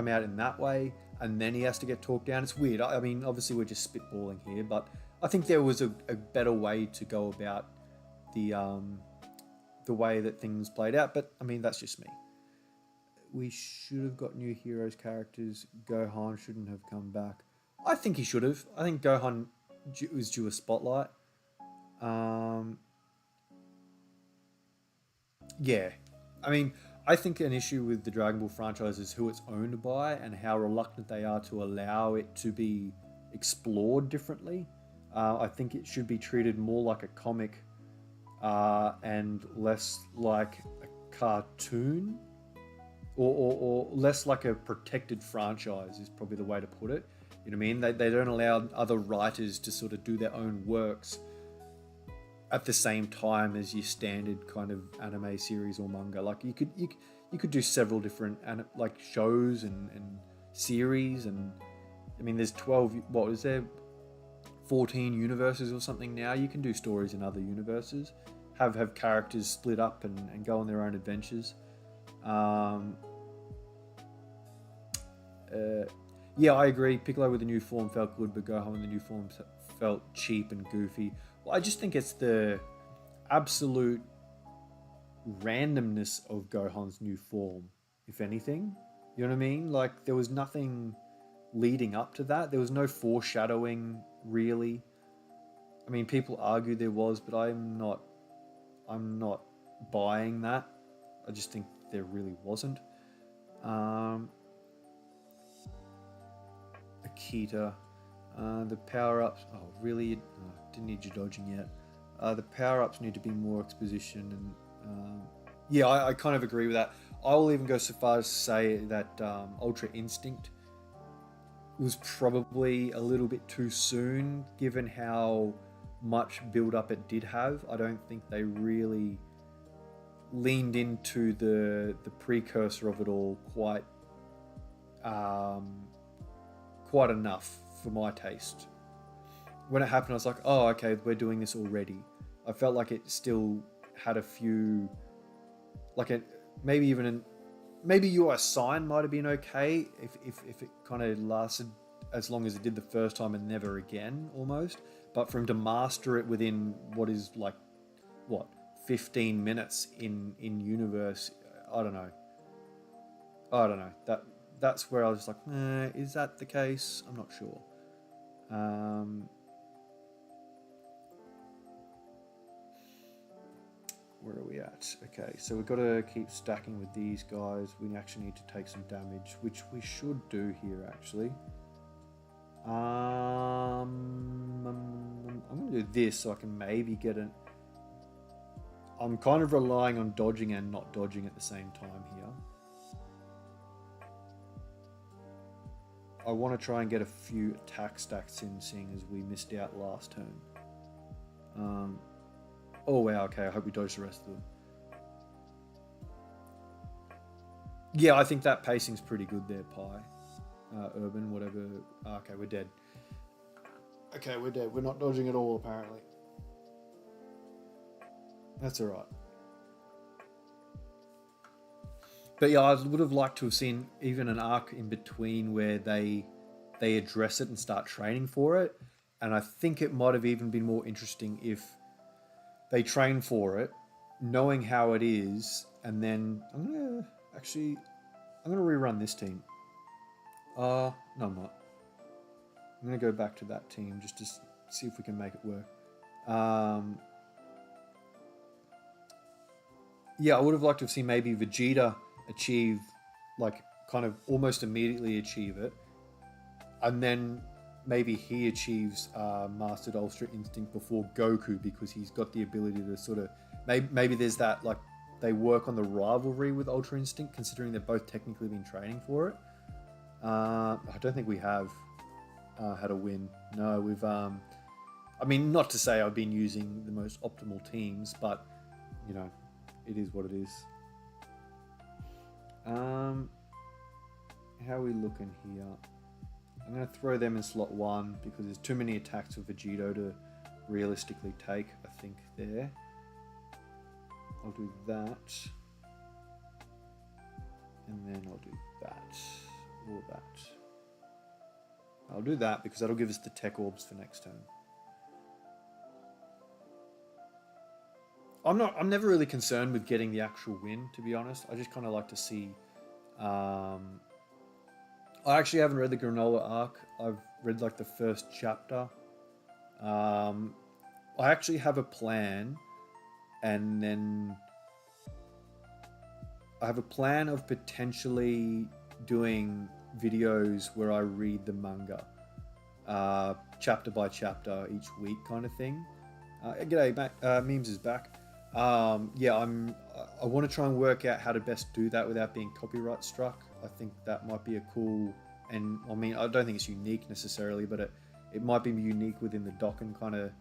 out in that way. And then he has to get talked down. It's weird. I mean, obviously we're just spitballing here, but I think there was a better way to go about the way that things played out. But I mean, that's just me. We should have got new heroes characters. Gohan shouldn't have come back. I think he should have. I think Gohan was due a spotlight. Yeah. I mean, I think an issue with the Dragon Ball franchise is who it's owned by and how reluctant they are to allow it to be explored differently. I think it should be treated more like a comic and less like a cartoon, or less like a protected franchise is probably the way to put it. You know what I mean? They don't allow other writers to sort of do their own works at the same time as your standard kind of anime series or manga. Like you could do several different like shows and series, and I mean there's 12, what is there, 14 universes or something now. You can do stories in other universes, have characters split up and go on their own adventures. Yeah, I agree. Piccolo with the new form felt good, but Gohan with the new form felt cheap and goofy. Well, I just think it's the absolute randomness of Gohan's new form, if anything. You know what I mean? Like, there was nothing leading up to that. There was no foreshadowing, really. I mean, people argue there was, but I'm not buying that. I just think there really wasn't. Akita. The power-ups... Oh, really? Oh, didn't need you dodging yet. The power-ups need to be more exposition. And yeah, I kind of agree with that. I will even go so far as to say that Ultra Instinct was probably a little bit too soon, given how much build-up it did have. I don't think they really leaned into the precursor of it all quite enough for my taste. When it happened, I was like, oh, okay, we're doing this already. I felt like it still had a few, maybe your sign might have been okay if it kind of lasted as long as it did the first time and never again, almost. But for him to master it within 15 minutes in universe, I don't know. That's where I was like, is that the case? I'm not sure. Where are we at? Okay, so we've got to keep stacking with these guys. We actually need to take some damage, which we should do here, actually. I'm going to do this so I can maybe get an... I'm kind of relying on dodging and not dodging at the same time here. I want to try and get a few attack stacks in, seeing as we missed out last turn. Oh wow, okay, I hope we dodged the rest of them. Yeah, I think that pacing's pretty good there, Pi. Urban, whatever. Okay, we're dead. Okay, we're dead. We're not dodging at all, apparently. That's all right. But yeah, I would have liked to have seen even an arc in between where they address it and start training for it. And I think it might have even been more interesting if they train for it, knowing how it is, and then I'm gonna rerun this team. No, I'm not. I'm gonna go back to that team just to see if we can make it work. Yeah, I would have liked to have seen maybe Vegeta achieve, like, kind of almost immediately achieve it, and then maybe he achieves Mastered Ultra Instinct before Goku because he's got the ability to sort of maybe there's that, like, they work on the rivalry with Ultra Instinct considering they've both technically been training for it. I don't think we have had a win. No, we've I mean, not to say I've been using the most optimal teams, but you know, it is what it is. How are we looking here? I'm going to throw them in slot 1 because there's too many attacks for Vegito to realistically take, I think, there. I'll do that. And then I'll do that. Or that. I'll do that because that'll give us the tech orbs for next turn. I'm never really concerned with getting the actual win, to be honest. I just kind of like to see. I actually haven't read the Granola arc. I've read like the first chapter. I actually have a plan, and then I have a plan of potentially doing videos where I read the manga, chapter by chapter each week, kind of thing. G'day, Memes is back. Yeah, I want to try and work out how to best do that without being copyright struck. I think that might be a cool, and I mean, I don't think it's unique necessarily, but it might be unique within the Dokkan kind of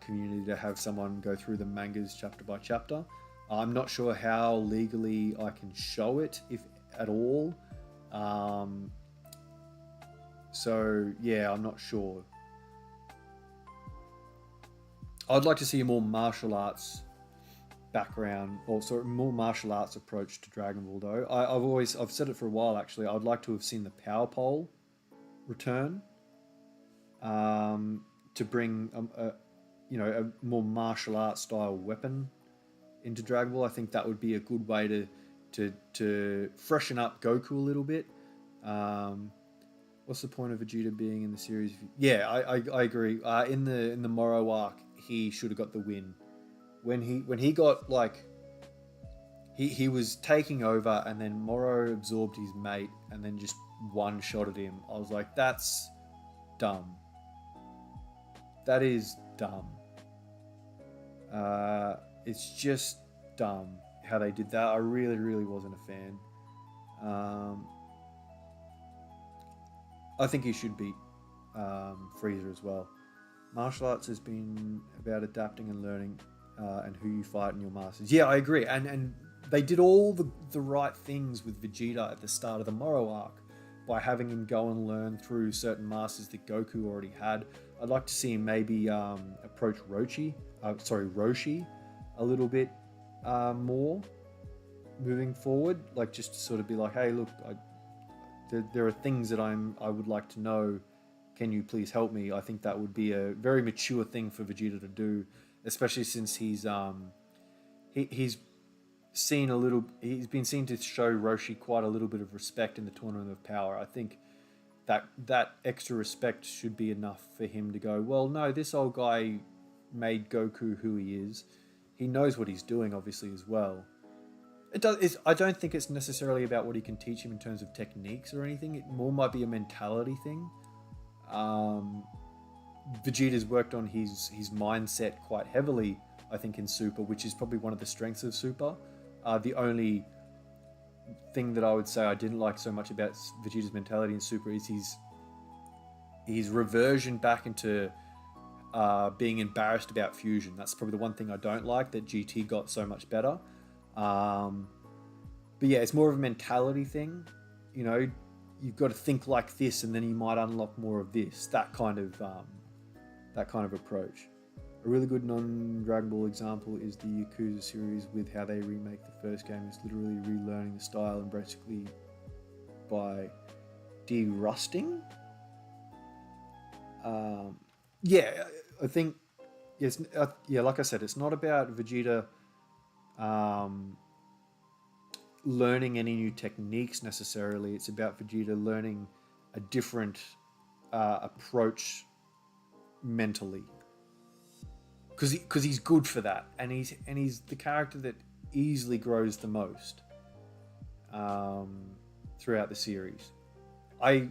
community to have someone go through the mangas chapter by chapter. I'm not sure how legally I can show it, if at all. So yeah, I'm not sure. I'd like to see a more martial arts background, or sort of more martial arts approach to Dragon Ball though. I've said it for a while actually. I'd like to have seen the power pole return, to bring a more martial arts style weapon into Dragon Ball. I think that would be a good way to freshen up Goku a little bit. What's the point of Vegeta being in the series? Yeah, I agree. In the Moro arc, he should have got the win. When he got, like, he was taking over, and then Moro absorbed his mate and then just one-shotted him. I was like, that's dumb. That is dumb. It's just dumb how they did that. I really, really wasn't a fan. I think he should beat Frieza as well. Martial arts has been about adapting and learning, and who you fight and your masters. Yeah, I agree. And they did all the right things with Vegeta at the start of the Moro arc by having him go and learn through certain masters that Goku already had. I'd like to see him maybe approach Roshi a little bit more moving forward. Like, just to sort of be like, hey, look, there are things that I would like to know. Can you please help me? I think that would be a very mature thing for Vegeta to do, especially since he's been seen to show Roshi quite a little bit of respect in the Tournament of Power. I think that extra respect should be enough for him to go, well, no, this old guy made Goku who he is. He knows what he's doing, obviously, as well. I don't think it's necessarily about what he can teach him in terms of techniques or anything. It more might be a mentality thing. Vegeta's worked on his mindset quite heavily, I think, in Super, which is probably one of the strengths of Super. The only thing that I would say I didn't like so much about Vegeta's mentality in Super is his reversion back into being embarrassed about fusion. That's probably the one thing I don't like, that GT got so much better. But yeah, it's more of a mentality thing. You know, you've got to think like this, and then you might unlock more of this. That kind of approach. A really good non-Dragon Ball example is the Yakuza series, with how they remake the first game. Is literally relearning the style and basically by de-rusting. Yeah, I think yes. Yeah, like I said, it's not about Vegeta learning any new techniques necessarily. It's about Vegeta learning a different approach mentally, because he's good for that, and he's the character that easily grows the most throughout the series. I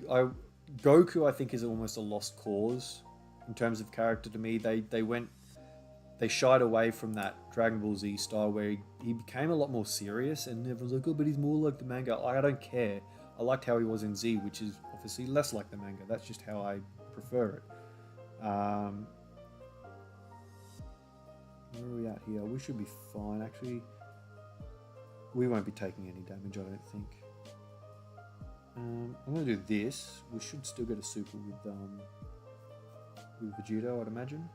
Goku, I think, is almost a lost cause in terms of character to me. They shied away from that Dragon Ball Z style where he became a lot more serious, and everyone's like, oh, but he's more like the manga. I don't care. I liked how he was in Z, which is obviously less like the manga. That's just how I prefer it. Where are we at here? We should be fine, actually. We won't be taking any damage, I don't think. I'm going to do this. We should still get a super with Vegeta, I'd imagine.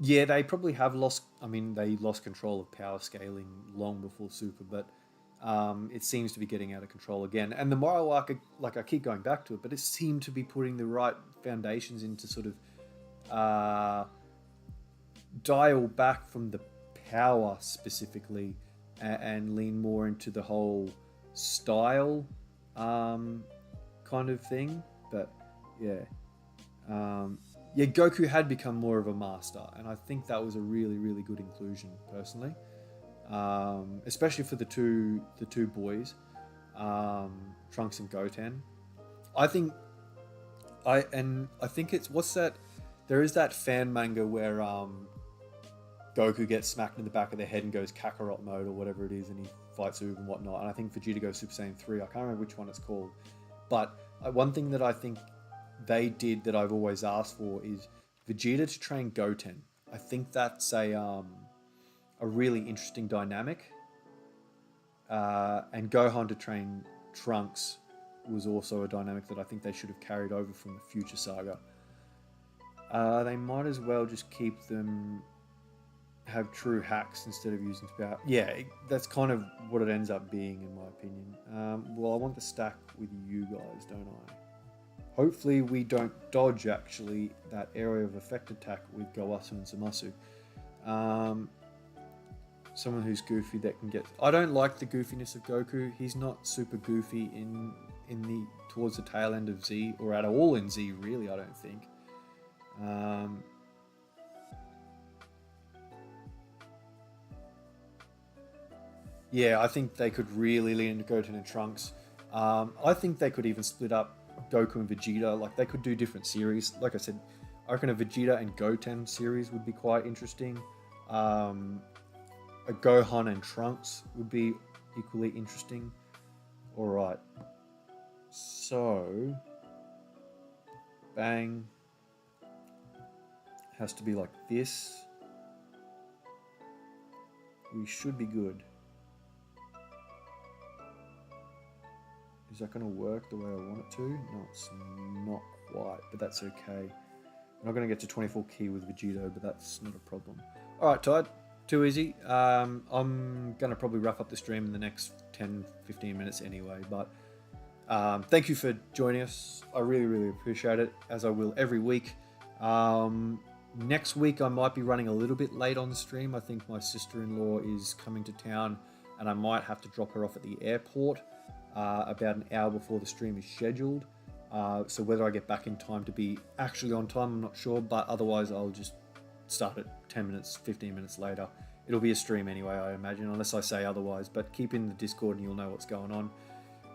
Yeah, they probably have lost... I mean, they lost control of power scaling long before Super, but it seems to be getting out of control again. And the moral arc, like I keep going back to it, but it seemed to be putting the right foundations into sort of dial back from the power specifically and lean more into the whole style kind of thing. But yeah. Yeah, Goku had become more of a master, and I think that was a really, really good inclusion, personally. Especially for the two boys, Trunks and Goten. I think it's what's that? There is that fan manga where Goku gets smacked in the back of the head and goes Kakarot mode or whatever it is, and he fights Oob and whatnot. And I think Vegeta goes Super Saiyan 3. I can't remember which one it's called, but one thing that I think they did that I've always asked for is Vegeta to train Goten. I think that's a really interesting dynamic. And Gohan to train Trunks was also a dynamic that I think they should have carried over from the Future Saga. They might as well just keep them have true hacks instead of using power. Yeah, that's kind of what it ends up being, in my opinion. Well, I want the stack with you guys, don't I? Hopefully we don't dodge, actually, that area of effect attack with Gowasu and Zamasu. Someone who's goofy that can get... I don't like the goofiness of Goku. He's not super goofy towards the tail end of Z, or at all in Z, really, I don't think. Yeah, I think they could really lean into Goten and Trunks. I think they could even split up Goku and Vegeta. Like, they could do different series. Like I said, I reckon a Vegeta and Goten series would be quite interesting. A Gohan and Trunks would be equally interesting. Alright. So... Bang. Has to be like this. We should be good. Is that going to work the way I want it to? No, it's not quite, but that's okay. I'm not going to get to 24 key with Vegito, but that's not a problem. Alright, Todd. Too easy. I'm going to probably wrap up the stream in the next 10-15 minutes anyway, but thank you for joining us. I really, really appreciate it, as I will every week. Next week I might be running a little bit late on the stream. I think my sister-in-law is coming to town, and I might have to drop her off at the airport about an hour before the stream is scheduled. So whether I get back in time to be actually on time, I'm not sure, but otherwise I'll just start at 10 minutes, 15 minutes later. It'll be a stream anyway, I imagine, unless I say otherwise, but keep in the Discord and you'll know what's going on.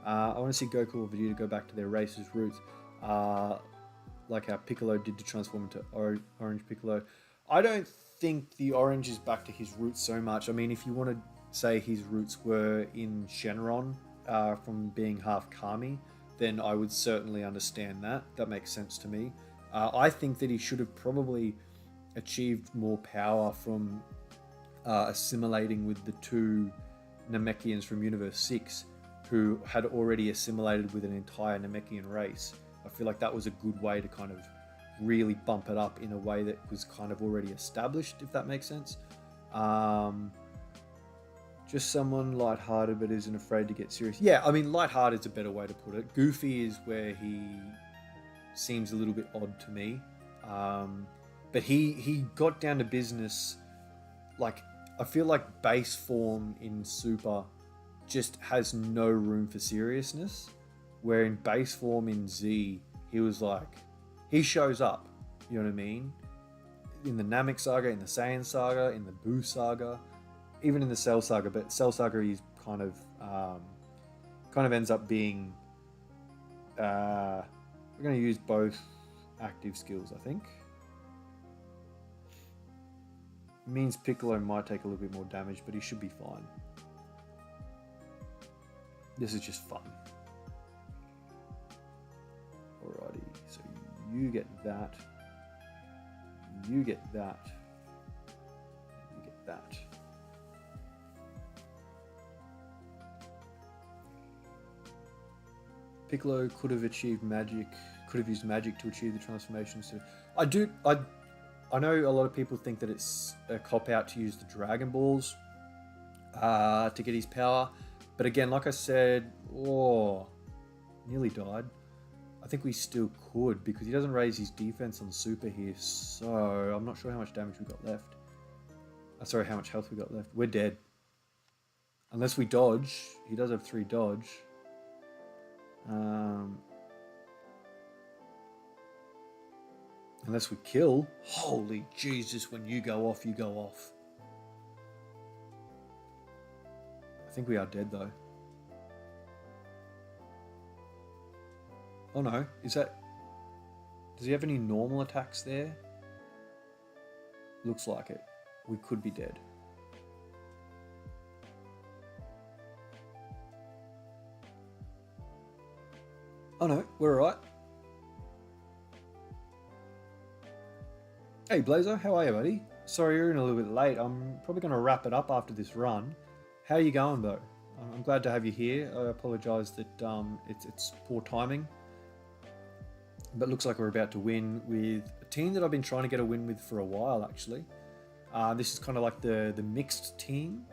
I want to see Goku or Vegeta go back to their racist roots, like how Piccolo did to transform into Orange Piccolo. I don't think the orange is back to his roots so much. I mean, if you want to say his roots were in Shenron, from being half Kami, then I would certainly understand that. That makes sense to me. I think that he should have probably achieved more power from assimilating with the two Namekians from Universe 6 who had already assimilated with an entire Namekian race. I feel like that was a good way to kind of really bump it up in a way that was kind of already established, if that makes sense. Just someone lighthearted but isn't afraid to get serious. Yeah, I mean, lighthearted is a better way to put it. Goofy is where he seems a little bit odd to me. But he got down to business. Like, I feel like base form in Super just has no room for seriousness. Where in base form in Z, he was like, he shows up. You know what I mean? In the Namek Saga, in the Saiyan Saga, in the Buu Saga, even in the Cell Saga. But Cell Saga, he's kind of ends up being. We're going to use both active skills, I think. Means Piccolo might take a little bit more damage, but he should be fine. This is just fun. Alrighty, so you get that. You get that. You get that. Piccolo could have achieved magic, could have used magic to achieve the transformation. So I know a lot of people think that it's a cop-out to use the Dragon Balls to get his power. But again, like I said, nearly died. I think we still could because he doesn't raise his defense on Super here. So I'm not sure how much damage we got left. Sorry, how much health we got left. We're dead. Unless we dodge. He does have 3 dodge. Unless we kill. Holy Jesus, when you go off, you go off. I think we are dead though. Oh no, is that... Does he have any normal attacks there? Looks like it. We could be dead. Oh no, we're alright. Hey Blazer, how are you, buddy? Sorry you're in a little bit late. I'm probably going to wrap it up after this run. How are you going though? I'm glad to have you here. I apologise that it's poor timing. But looks like we're about to win with a team that I've been trying to get a win with for a while actually. This is kind of like the mixed team.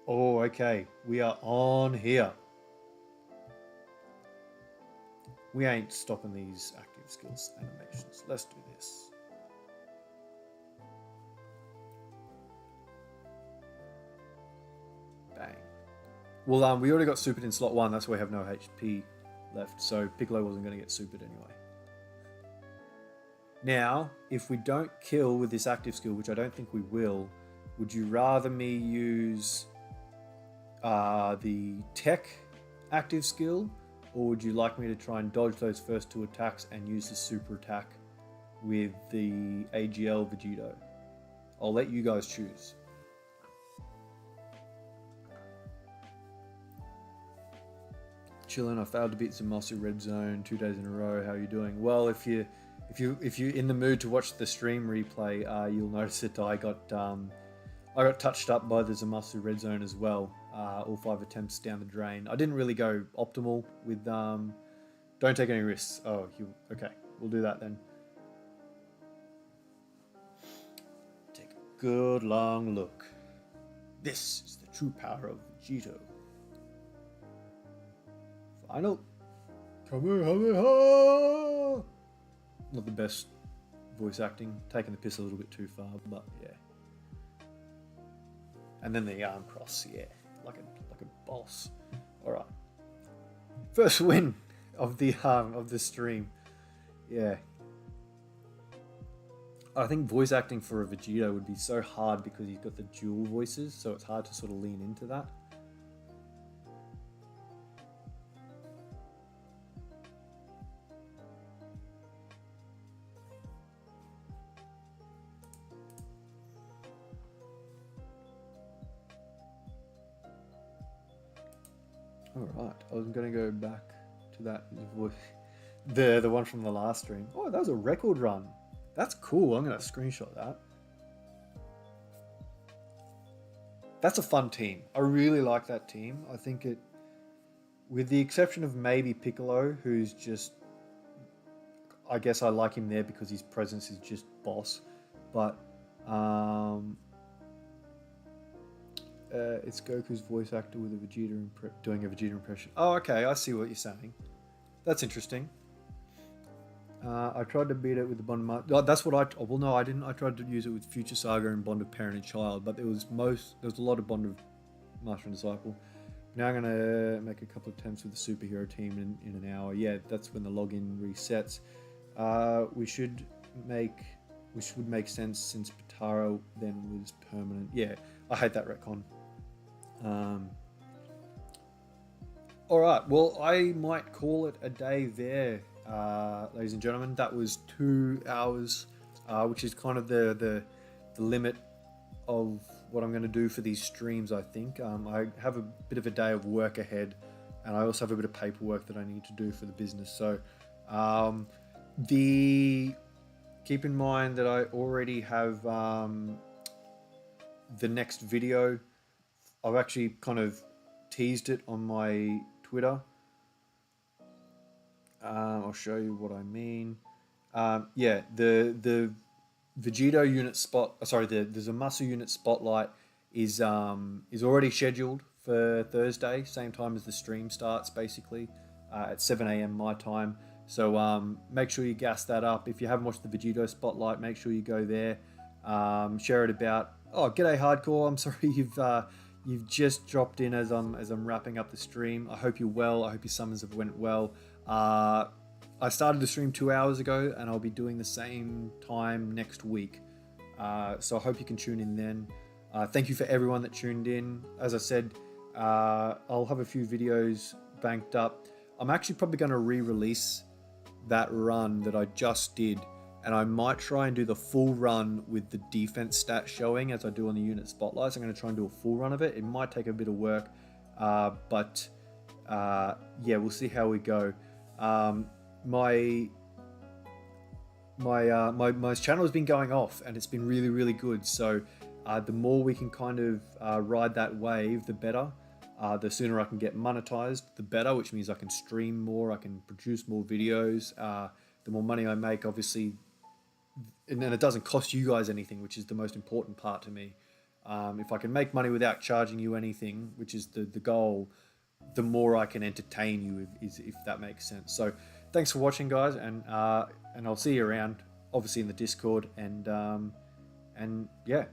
Oh, okay. We are on here. We ain't stopping these active skills animations. Let's do this. Bang. Well, we already got supered in slot 1. That's why we have no HP left. So Piccolo wasn't going to get supered anyway. Now, if we don't kill with this active skill, which I don't think we will, would you rather me use the tech active skill, or would you like me to try and dodge those first 2 attacks and use the super attack with the AGL Vegito? I'll let you guys choose. Chillin', I failed to beat Zamasu Red Zone 2 days in a row. How are you doing? Well, if you're in the mood to watch the stream replay, you'll notice that I got touched up by the Zamasu Red Zone as well. All 5 attempts down the drain. I didn't really go optimal with don't take any risks. Oh, okay, we'll do that then. Take a good long look. This is the true power of Vegito. Final. Kamehameha! Not the best voice acting. Taking the piss a little bit too far, but yeah. And then the arm cross, yeah. Like a boss. Alright. First win of the stream. Yeah. I think voice acting for a Vegito would be so hard because he's got the dual voices, so it's hard to sort of lean into that. Alright, I was going to go back to that voice. The one from the last stream. Oh, that was a record run. That's cool. I'm gonna screenshot that. That's a fun team. I really like that team. I think it, with the exception of maybe Piccolo, who's just, I guess I like him there because his presence is just boss. But it's Goku's voice actor with a Vegeta doing a Vegeta impression. Oh, okay, I see what you're saying. That's interesting. I tried to beat it with the Bond of that's what I. Well, no, I didn't. I tried to use it with Future Saga and Bond of Parent and Child, but there was a lot of Bond of Master and Disciple. Now I'm gonna make a couple of attempts with the superhero team in an hour. Yeah, that's when the login resets. We should make sense since Patara then was permanent. Yeah, I hate that retcon. All right, well, I might call it a day there, ladies and gentlemen. That was 2 hours, which is kind of the limit of what I'm going to do for these streams, I think. I have a bit of a day of work ahead, and I also have a bit of paperwork that I need to do for the business. So keep in mind that I already have the next video. I've actually kind of teased it on my Twitter. I'll show you what I mean. Yeah, the Vegito unit the Zamasu unit spotlight is already scheduled for Thursday, same time as the stream starts, basically at 7 a.m. my time. So make sure you gas that up. If you haven't watched the Vegito spotlight, make sure you go there. Share it about. Oh, g'day hardcore. I'm sorry you've just dropped in as I'm wrapping up the stream. I hope you're well. I hope your summons have went well. I started the stream 2 hours ago, and I'll be doing the same time next week. So I hope you can tune in then. Thank you for everyone that tuned in. As I said, I'll have a few videos banked up. I'm actually probably going to re-release that run that I just did, and I might try and do the full run with the defense stat showing as I do on the unit spotlights. I'm going to try and do a full run of it. It might take a bit of work, but yeah, we'll see how we go. My channel has been going off, and it's been really, really good. So the more we can kind of ride that wave, the better. The sooner I can get monetized, the better, which means I can stream more, I can produce more videos. The more money I make, obviously, and then it doesn't cost you guys anything, which is the most important part to me. If I can make money without charging you anything, which is the goal, the more I can entertain you, if that makes sense. So thanks for watching, guys, and I'll see you around, obviously in the Discord, and yeah.